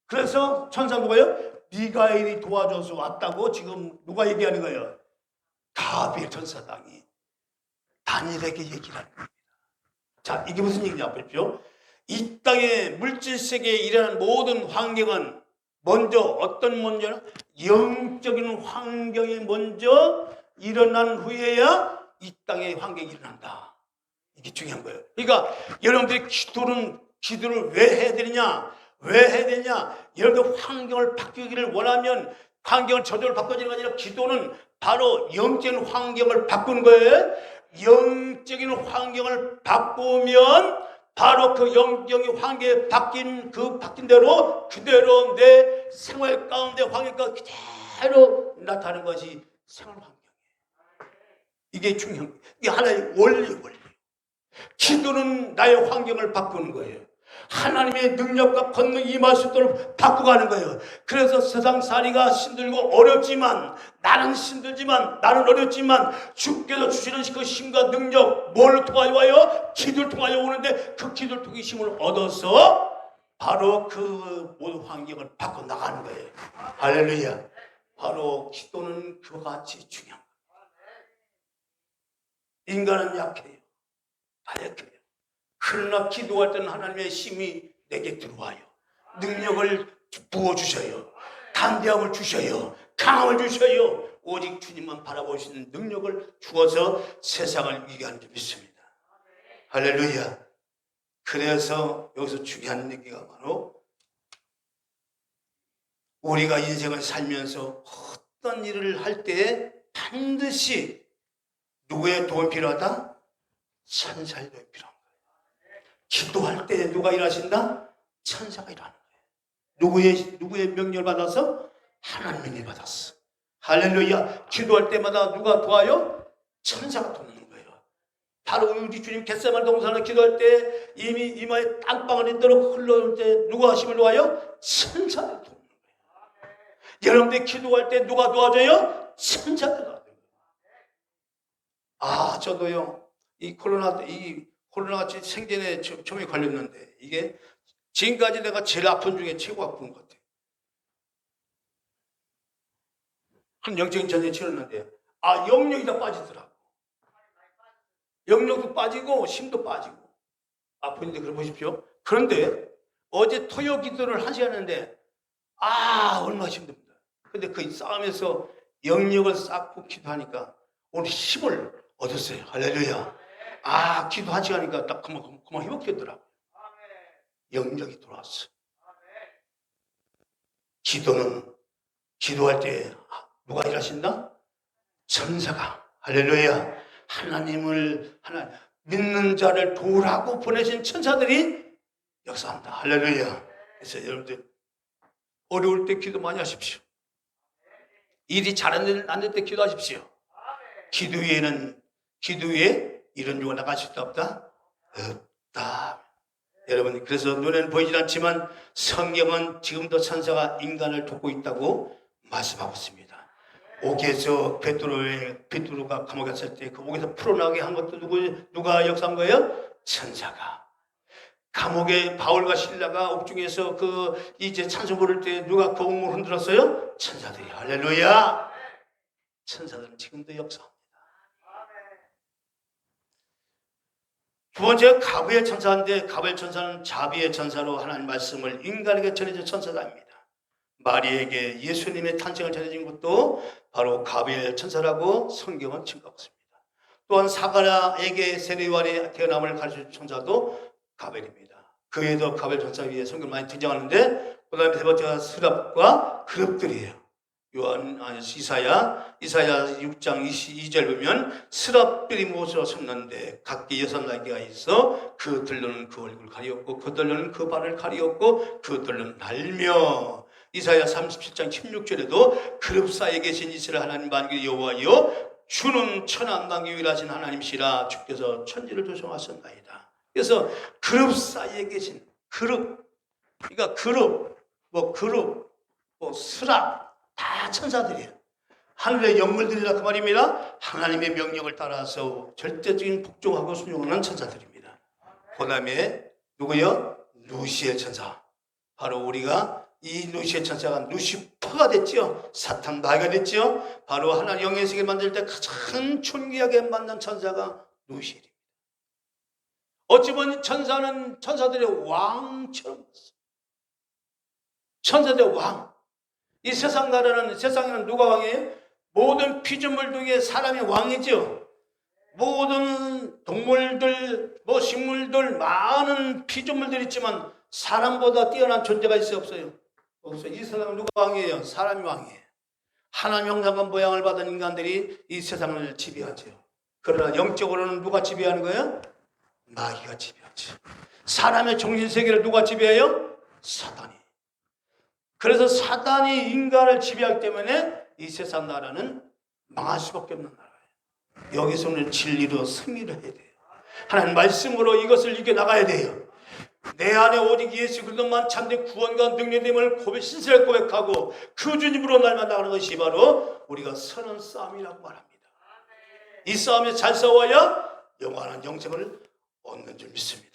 그래서 천사 누가요? 미가엘이 도와줘서 왔다고 지금 누가 얘기하는 거예요? 가비엘 천사당이 다니엘에게 얘기를 하는 겁니다. 자, 이게 무슨 얘기냐 보십시오. 이 땅의 물질 세계에 일어나는 모든 환경은 먼저 어떤 먼저는 영적인 환경이 먼저 일어난 후에야 이 땅의 환경이 일어난다. 이게 중요한 거예요. 그러니까 여러분들이 기도를 왜 해야 되느냐? 왜 해야 되느냐? 여러분들 환경을 바꾸기를 원하면 환경을 저절로 바꿔지는 게 아니라 기도는 바로 영적인 환경을 바꾸는 거예요. 영적인 환경을 바꾸면 바로 그 영적인 환경에 바뀐 대로 그대로 내 생활 가운데 환경과 그대로 나타나는 것이 생활 환경이에요. 이게 중요한 거예요. 이게 하나의 원리. 기도는 나의 환경을 바꾸는 거예요. 하나님의 능력과 권능이 임할 수 있도록 바꿔가는 거예요. 그래서 세상살이가 힘들고 어렵지만 나는 힘들지만 나는 어렵지만 주께서 주시는 그 힘과 능력 뭘로 통하여 와요? 기도를 통하여 오는데 그 기도를 통해 힘을 얻어서 바로 그 모든 환경을 바꿔나가는 거예요. 할렐루야. 바로 기도는 그와 같이 중요한 거예요. 인간은 약해요. 다 약해요. 그러나 기도할 때는 하나님의 힘이 내게 들어와요. 능력을 부어주셔요. 담대함을 주셔요. 강함을 주셔요. 오직 주님만 바라보시는 능력을 주어서 세상을 이겨하는 줄 믿습니다. 할렐루야. 그래서 여기서 중요한 얘기가 바로 우리가 인생을 살면서 어떤 일을 할 때 반드시 누구의 도움이 필요하다? 천사의 도움이 필요합니다. 기도할 때 누가 일하신다? 천사가 일하는 거예요. 누구의 명령을 받아서? 하나님 명령을 받았어. 할렐루야. 기도할 때마다 누가 도와요? 천사가 돕는 거예요. 바로 우리 주님 겟세마네 동산을 기도할 때 이미 이마에 땀방울이 있도록 흘러올 때 누가 힘을 놓아요? 천사가 돕는 거예요. 여러분들 기도할 때 누가 도와줘요? 천사가 도와줘요. 저도요. 이 코로나같이 생전에 처음에 걸렸는데 이게 지금까지 내가 제일 아픈 중에 최고 아픈 것 같아요. 한 영적인 전쟁 치렀는데 영력이 다 빠지더라고. 영력도 빠지고 힘도 빠지고 아픈데 그래 보십시오. 그런데 어제 토요 기도를 1시간 했는데 얼마나 힘듭니다. 근데 그 싸움에서 영력을 쌓고 기도하니까 오늘 힘을 얻었어요. 할렐루야. 기도 1시간 하니까 딱 그만 회복되더라고요. 영적이 들어왔어. 기도는 기도할 때 누가 일하신다? 천사가. 할렐루야. 하나님을 믿는 자를 도우라고 보내신 천사들이 역사한다. 할렐루야. 그래서 여러분들 어려울 때 기도 많이 하십시오. 일이 잘 안 될 때 기도하십시오. 기도 위에 이런 요가 나갈 수 없다? 없다. 여러분, 그래서 눈에는 보이질 않지만 성경은 지금도 천사가 인간을 돕고 있다고 말씀하고 있습니다. 옥에서 베드로가 감옥에 갔을 때 그 옥에서 풀어나게 한 것도 누가 역사한 거예요? 천사가. 감옥에 바울과 실라가 옥중에서 이제 찬송 부를 때 누가 거울을 흔들었어요? 천사들이. 할렐루야. 천사들은 지금도 역사합니다. 두 번째가 가브리엘 천사인데 가브리엘 천사는 자비의 천사로 하나님 말씀을 인간에게 전해준 천사입니다. 마리에게 예수님의 탄생을 전해준 것도 바로 가브리엘 천사라고 성경은 증거하고 있습니다. 또한 사가랴에게 세례요한의 태어남을 가르쳐준 천사도 가브리엘입니다. 그 외에도 가브리엘 천사 위에 성경 많이 등장하는데 그 다음에 세 번째가 스랍과 그룹들이에요. 이사야 6장 22절 보면 스랍들이 모서로 섰는데 각기 6날개가 있어 그들로는 그 얼굴 가리었고 그들로는 그 발을 가리었고 그들로는 날며 이사야 37장 16절에도 그룹 사이에 계신 이스라엘 하나님 만국의 여호와여 주는 천한만국 유일하신 하나님이시라 주께서 천지를 조성하셨나이다. 그래서 그룹 사이에 계신 그룹, 그러니까 그룹, 스랍 다 천사들이에요. 하늘의 영물들이라 그 말입니다. 하나님의 명령을 따라서 절대적인 복종하고 순종하는 천사들입니다. 그 다음에 누구요? 루시엘 천사. 바로 우리가 이 루시엘 천사가 루시퍼가 됐죠. 사탄 마귀가 됐죠. 바로 하나님 영의 세계를 만들 때 가장 존귀하게 만난 천사가 루시엘입니다. 어찌 보면 천사는 천사들의 왕처럼 봤어요. 천사들의 왕. 이 세상 나라는, 세상에는 누가 왕이에요? 모든 피조물 중에 사람이 왕이죠. 모든 동물들, 식물들, 많은 피조물들이 있지만 사람보다 뛰어난 존재가 있어요, 없어요? 없어요. 이 세상은 누가 왕이에요? 사람이 왕이에요. 하나님 형상과 모양을 받은 인간들이 이 세상을 지배하죠. 그러나 영적으로는 누가 지배하는 거예요? 마귀가 지배하죠. 사람의 정신세계를 누가 지배해요? 사단이. 그래서 사단이 인간을 지배하기 때문에 이 세상 나라는 망할 수밖에 없는 나라예요. 여기서는 진리로 승리를 해야 돼요. 하나님 말씀으로 이것을 이겨나가야 돼요. 내 안에 오직 예수 그리스도만 참된 구원과 능력됨을 신실하게 고백하고 그 주님으로 날만 나가는 것이 바로 우리가 서는 싸움이라고 말합니다. 이 싸움에 잘 싸워야 영원한 영생을 얻는 줄 믿습니다.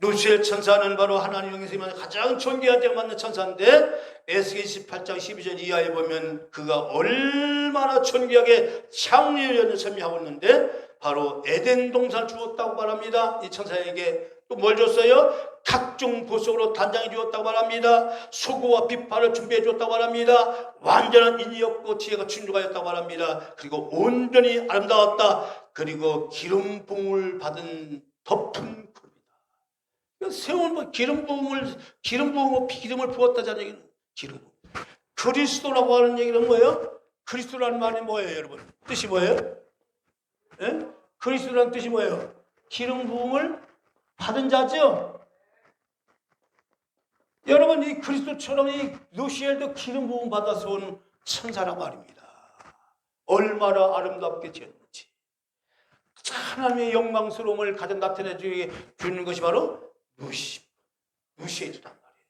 루시엘 천사는 바로 하나님 영에서 가장 존귀한 데 맞는 천사인데 에스겔 28장 12절 이하에 보면 그가 얼마나 존귀하게 향유를 선미하고 있는데 바로 에덴 동산을 주었다고 말합니다. 이 천사에게 또 뭘 줬어요? 각종 보석으로 단장해 주었다고 말합니다. 소고와 비파를 준비해 주었다고 말합니다. 완전한 인이었고 지혜가 충족하였다고 말합니다. 그리고 온전히 아름다웠다. 그리고 기름 부음을 받은 덮은 세월 기름 부음을 기름을 부었다자는 얘기는 기름. 그리스도라고 하는 얘기는 뭐예요? 그리스도라는 말이 뭐예요, 여러분? 뜻이 뭐예요? 예? 그리스도라는 뜻이 뭐예요? 기름 부음을 받은 자죠. 여러분 이 그리스도처럼 이 루시엘도 기름 부음 받아서 온 천사란 말입니다. 얼마나 아름답게 지었는지. 하나님의 영광스러움을 가장 나타내 주는 것이 바로 루시엘이란 말이에요.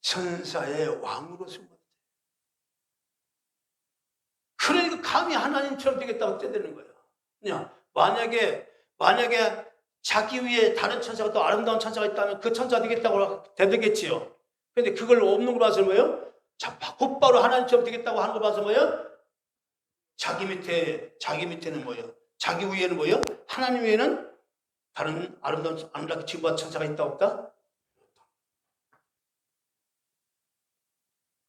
천사의 왕으로 승부했어요. 그러니까 감히 하나님처럼 되겠다고 떼대는 거예요. 그냥 만약에 자기 위에 다른 천사가 더 아름다운 천사가 있다면 그 천사 되겠다고 대들겠지요. 그런데 그걸 없는 걸 봐서 뭐예요? 곧바로 하나님처럼 되겠다고 하는 걸 봐서 뭐예요? 자기 밑에는 뭐예요? 자기 위에는 뭐예요? 하나님 위에는 다른 아름답게 지음받은 천사가 있다 없다?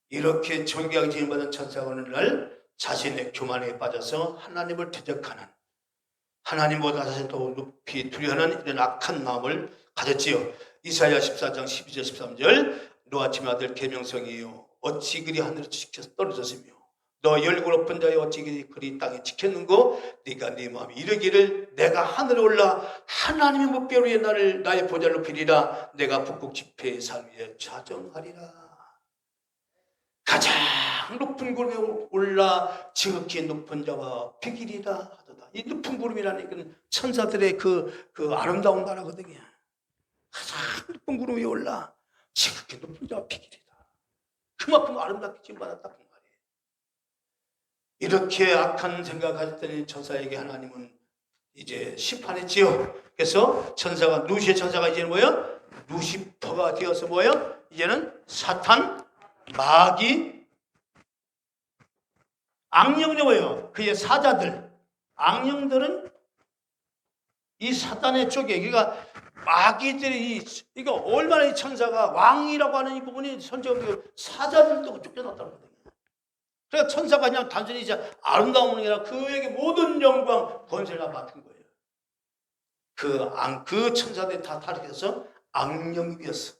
이렇게 존귀하게 지음받은 천사가 어느 날 자신의 교만에 빠져서 하나님을 대적하는, 하나님보다 자신을 더 높이 두려워하는 이런 악한 마음을 가졌지요. 이사야 14장 12절 13절 너 아침의 아들 계명성이요 어찌 그리 하늘에 떨어졌으며 너 열고 높은 자여 어찌 그리 땅에 지켰는고 네가 네 마음이 이르기를 내가 하늘에 올라 하나님의 목별 위에 나의 보좌를 높이리라 내가 북극 지폐의 산 위에 좌정하리라. 가장 높은 구름에 올라 지극히 높은 자와 비기리라 하도다. 이 높은 구름이라는 건 천사들의 그 아름다운 나라거든요. 가장 높은 구름 위에 올라 지극히 높은 자와 비기리라. 그만큼 아름답게 지음받았다. 이렇게 악한 생각을 가졌던 천사에게 하나님은 이제 심판했지요. 그래서 천사가 루시의 천사가 이제는 뭐예요? 루시퍼가 되어서 뭐예요? 이제는 사탄, 마귀, 악령이 뭐예요? 그의 사자들. 악령들은 이 사탄의 쪽에, 그러니까 마귀들이 이거 얼마나 이 천사가 왕이라고 하는 이 부분이 선정되고 사자들도 쫓겨났다는 거예요. 그러니까 천사가 그냥 단순히 이제 아름다운 게 아니라 그에게 모든 영광, 권세를 다 맡은 거예요. 그 천사들이 다 타락해서 악령이 되었어.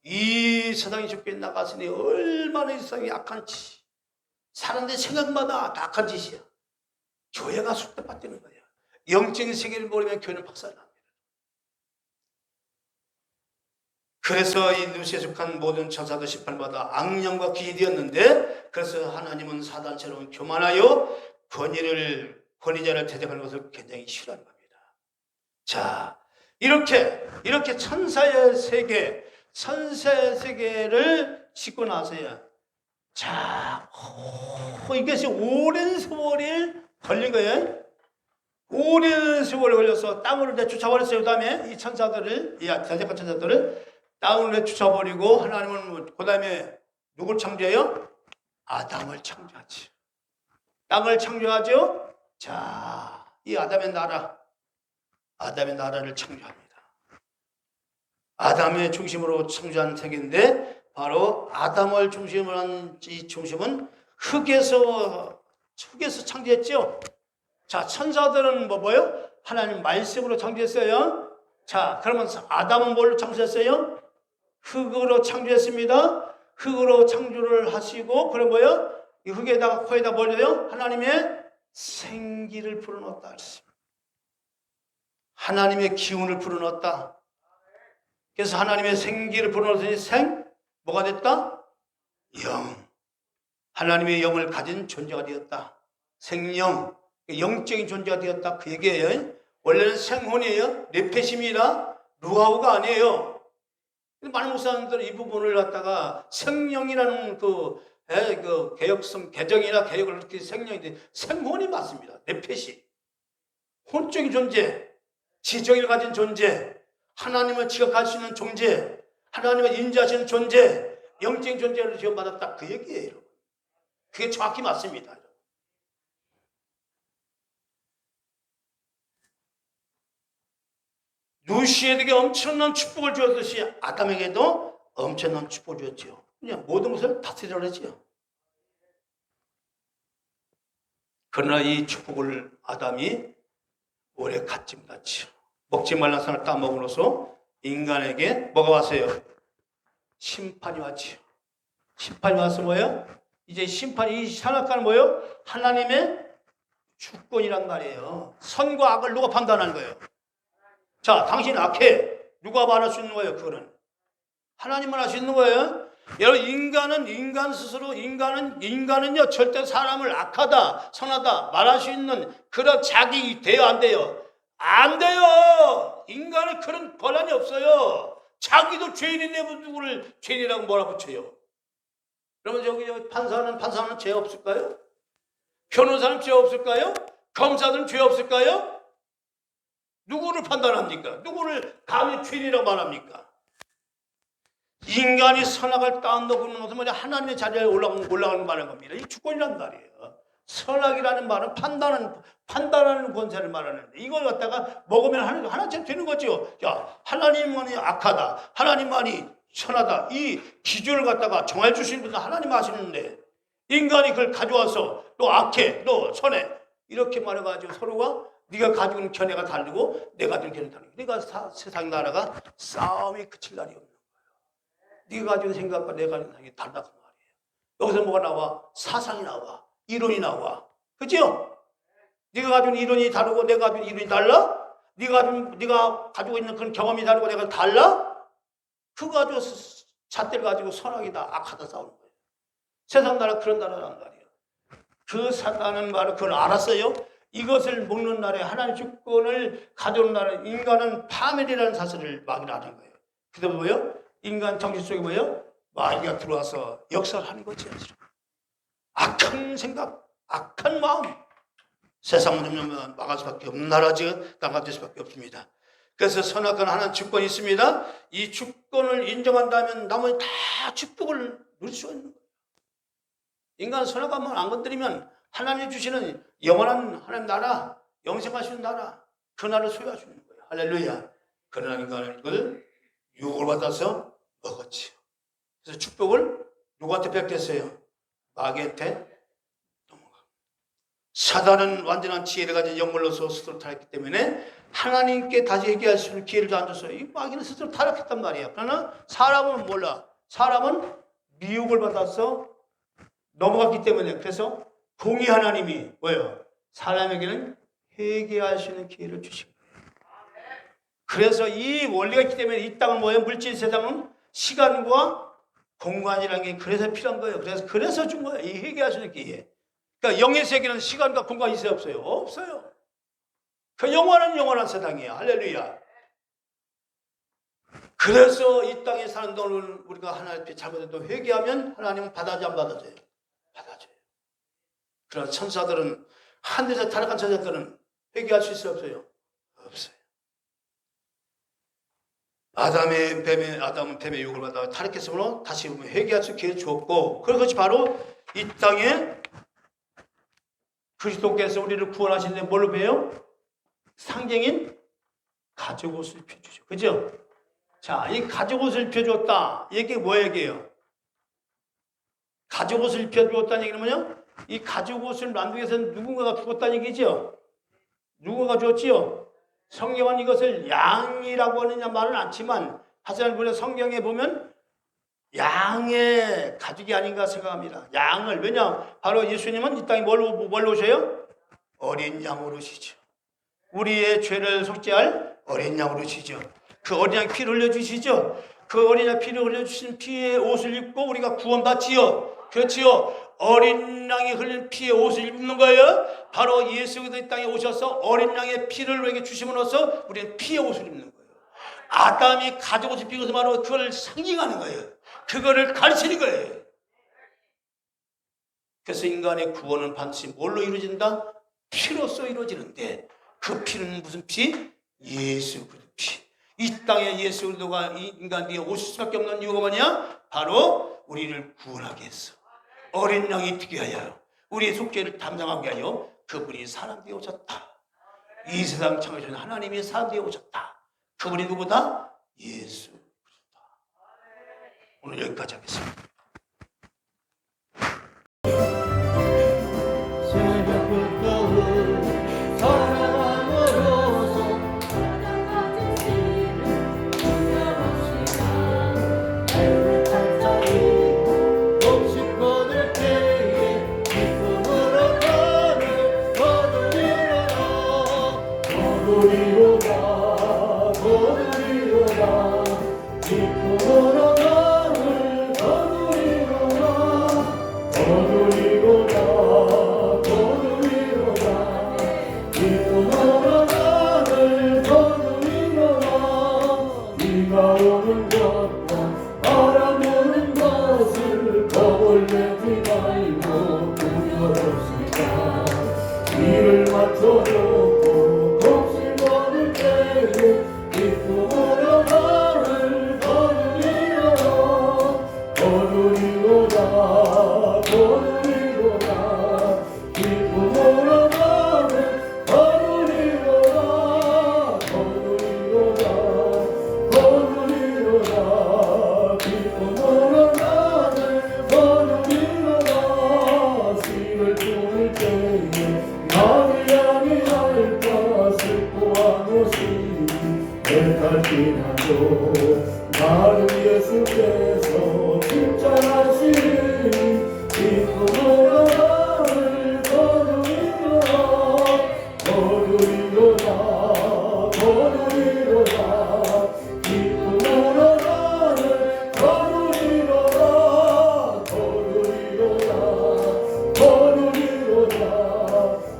이 세상에 죽게 나갔으니 얼마나 이 세상이 악한지, 사람들의 생각마다 다 악한 짓이야. 교회가 숙대받는 거야. 영적인 세계를 모르면 교회는 박살납니다. 그래서 이 누수에 속한 모든 천사들 18마다 악령과 귀신이 되었는데, 그래서 하나님은 사단처럼 교만하여 권위자를 대적하는 것을 굉장히 싫어하는 겁니다. 자, 이렇게 천사의 세계, 선세의 세계를 짓고 나서야, 자, 이것이 오랜 세월이 걸린 거예요. 오랜 세월이 걸려서 땅으로 내쫓아버렸어요. 그 다음에 이 천사들을, 이 대적한 천사들을 땅으로 내쫓아버리고, 하나님은 그 다음에 누굴 창조해요? 아담을 창조하죠. 땅을 창조하죠. 자, 이 아담의 나라를 창조합니다. 아담의 중심으로 창조한 세계인데, 바로 아담을 중심으로 한 이 중심은 흙에서 창조했죠. 자, 천사들은 뭐예요? 하나님 말씀으로 창조했어요. 자, 그러면 아담은 뭘로 창조했어요? 흙으로 창조했습니다. 흙으로 창조를 하시고, 그럼 뭐예요? 이 흙에다가 코에다 뭘 해요? 하나님의 생기를 불어넣었다 그랬습니다. 하나님의 기운을 불어넣었다. 그래서 하나님의 생기를 불어넣었더니 뭐가 됐다? 영. 하나님의 영을 가진 존재가 되었다. 생명. 영적인 존재가 되었다. 그 얘기예요. 원래는 생혼이에요. 네페심이라 루아우가 아니에요. 많은 목사님들은 이 부분을 갖다가 생명이라는 그 개혁성, 개정이나 개혁을 그렇게 생명인데, 생혼이 맞습니다. 네페시. 혼적인 존재, 지정을 가진 존재, 하나님을 지각할 수 있는 존재, 하나님을 인지하시는 존재, 영적인 존재를 지원받았다. 그 얘기예요. 그게 정확히 맞습니다. 누시에게 엄청난 축복을 주었듯이 아담에게도 엄청난 축복을 주었지요. 그냥 모든 것을 다스리라 그러지요. 그러나 이 축복을 아담이 오래 갖지 못했지요. 먹지 말란 산을 따먹으로써 인간에게 뭐가 왔어요? 심판이 왔지요. 심판이 와서 뭐예요? 이제 심판이, 이 산악과는 뭐예요? 하나님의 주권이란 말이에요. 선과 악을 누가 판단하는 거예요? 자, 당신 악해. 누가 말할 수 있는 거예요? 그거는 하나님만 할 수 있는 거예요. 여러분, 인간은요 절대 사람을 악하다, 선하다 말할 수 있는 그런 자기 돼요, 안 돼요? 안 돼요. 인간은 그런 권한이 없어요. 자기도 죄인인데 누구를 죄인이라고 뭐라 붙여요? 그러면 여기 판사는 죄 없을까요? 변호사는 죄 없을까요? 검사들은 죄 없을까요? 누구를 판단합니까? 누구를 감히 죄인이라고 말합니까? 인간이 선악을 따놓는 것은 뭐냐? 하나님의 자리에 올라가는 말하는 겁니다. 이 주권이란 말이에요. 선악이라는 말은 판단하는 권세를 말하는데, 이걸 갖다가 먹으면 하나처럼 되는 거죠. 야, 하나님만이 악하다, 하나님만이 선하다, 이 기준을 갖다가 정해 주시는 분은 하나님 아시는데, 인간이 그걸 가져와서 너 악해, 너 선해 이렇게 말해가지고 서로가 네가 가지고 있는 견해가 다르고 내가 가지고 있는 견해가 다르고, 그러니까 세상 나라가 싸움이 그칠 날이 없는 거예요. 네가 가지고 있는 생각과 내가 가지고 있는 생각이 다르다고 말이에요. 여기서 뭐가 나와? 사상이 나와, 이론이 나와. 그죠? 네가 가지고 있는 이론이 다르고 내가 가지고 있는 이론이 달라? 네가 가지고 있는 그런 경험이 다르고 내가 달라? 그거 가지고 잣대를 가지고 선악이다, 악하다 싸우는 거예요. 세상 나라 그런 나라란 말이에요. 그 사단은 바로 그걸 알았어요. 이것을 먹는 날에 하나님의 주권을 가져오는 날에 인간은 파멸이라는 사실을 막이라는 거예요. 그게 뭐예요? 인간 정신 속에 뭐예요? 마귀가 들어와서 역사를 하는 거지. 악한 생각, 악한 마음, 세상을 좀 막을 수밖에 없는 나라지, 나가될 수밖에 없습니다. 그래서 선악과는 하나님 주권이 있습니다. 이 주권을 인정한다면 나머지 다 축복을 누릴 수가 있는 거예요. 인간은 선악과만 안 건드리면 하나님이 주시는 영원한 하나님 나라, 영생하시는 나라, 그 나라를 소유할 수 있는 거예요. 할렐루야. 그러나 인간은 이걸 유혹을 받아서 먹었지요. 그래서 축복을 누구한테 뺏겼어요? 마귀한테 넘어가. 사단은 완전한 지혜를 가진 영물로서 스스로 타했기 때문에 하나님께 다시 얘기할 수 있는 기회를 안 줬어요. 이 마귀는 스스로 타락했단 말이야. 그러나 사람은 몰라. 사람은 미혹을 받아서 넘어갔기 때문에. 그래서 공의 하나님이 뭐예요? 사람에게는 회개할 수 있는 기회를 주신 거예요. 그래서 이 원리가 있기 때문에 이 땅은 뭐예요? 물질 세상은 시간과 공간이라는 게 그래서 필요한 거예요. 그래서 준 거예요. 이 회개할 수 있는 기회. 그러니까 영의 세계는 시간과 공간이 있어요, 없어요? 없어요. 그 영원한 세상이에요. 할렐루야. 그래서 이 땅에 사는 동안 우리가 하나님 앞에 잘못해도 회개하면 하나님은 받아줘, 안 받아줘요? 받아줘요. 그러나 천사들은, 하늘에서 타락한 천사들은 회개할 수 있어요, 없어요? 없어요. 아담은 뱀의 유혹을 받아 타락했으므로 다시 회개할 수 있게 기회를 주었고, 그것이 바로 이 땅에 그리스도께서 우리를 구원하시는데 뭘로 배요? 상징인 가죽옷을 입혀주죠. 그죠? 자, 이 가죽옷을 입혀주었다. 이게 뭐 얘기예요? 가죽옷을 입혀주었다는 얘기는 뭐냐? 이 가죽옷을 만들기 위해서는 누군가가 죽었다는 얘기죠? 누군가가 죽었지요? 성경은 이것을 양이라고 하느냐 말은 않지만, 하지만 우리가 성경에 보면 양의 가죽이 아닌가 생각합니다. 양을, 왜냐? 바로 예수님은 이 땅에 뭘로 오셔요? 어린 양으로 오시죠. 우리의 죄를 속죄할 어린 양으로 오시죠. 그 어린 양 피를 흘려주시죠. 그 어린 양 피를 흘려주신 피의 옷을 입고 우리가 구원받지요. 그렇지요. 어린 양이 흘린 피의 옷을 입는 거예요. 바로 예수 그리스도 이 땅에 오셔서 어린 양의 피를 우리에게 주심으로써 우리는 피의 옷을 입는 거예요. 아담이 가죽옷을 입은 것은 바로 그걸 상징하는 거예요. 그거를 가르치는 거예요. 그래서 인간의 구원은 반드시 뭘로 이루어진다? 피로써 이루어지는데, 그 피는 무슨 피? 예수 그리스도 피. 이 땅에 예수 그리스도가 인간 뒤에 오실 수밖에 없는 이유가 뭐냐? 바로 우리를 구원하기 위해서, 어린 양이 되게 하여 우리의 속죄를 담당하게 하여 그분이 사람 뒤에 오셨다. 이 세상 창조주신 하나님이 사람 뒤에 오셨다. 그분이 누구다? 예수 그리스도다. 오늘 여기까지 하겠습니다. 새벽부터 사랑함으로써 해를 탄자리 없이 꺼낼 때에 기쁨으로 나를 거두리로다 기쁨으로 나를 거두리로다 기쁨으로 나를 거두리로다 비가 오는 것과 바람 부는 것을 겁을 내지 말고 부끄럽시다 이를 맞춰놓고 독실 거둘 때에 기쁨으로 나를 거두리로다 기쁨으로 나를 거두리로다 기쁨으로 나를 거두리로다 씨를 뿌릴 때에 나를 향해할까 슬퍼하는 시 애탈진 하도 나를 예수께서 칭찬하시니 기쁨으로 나를 거두리로다 기쁨으로 나를 거두리로다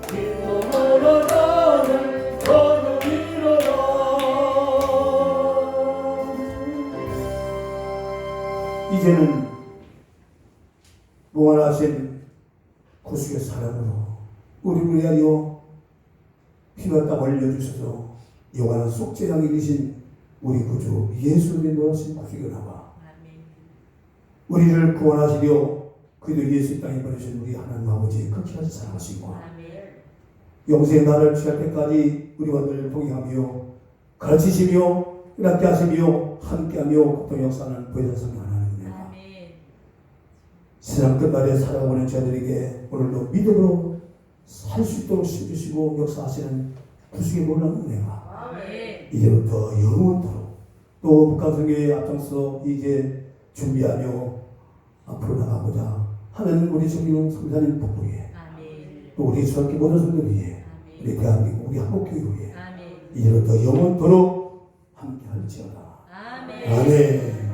기쁨으로 나를 거두리로다 이제는 무한하신 구속의 사랑으로 우리를 위하여 피와 땀을 흘려주셔서 영원한 속죄장이 되신 우리 구주 예수 그리스도 하신 구속의 나와 우리를 구원하시려 그리도 예수 땅에 보내신 우리 하나님 아버지 극진하신 사랑하시고 영생의 날을 취할 때까지 우리와 늘 동행하며 가르치시며 낫게 하시며 함께하며 고통 역사는 보혜사성이 하나님입니다. 세상 끝날에 살아오는 저들에게 오늘도 믿음으로 살 수 있도록 힘주시고 역사하시는 구속의 놀라운 은혜가 이제부터 영원토록 또 북한성교회 앞장서 이제 준비하며 앞으로 나가보자 하는 우리 정용 성사님 부부에 또 우리 수학기 모든 성도 위에 우리 대한민국 우리 한국교회 위에 이제부터 영원토록 함께할지어다. 아멘.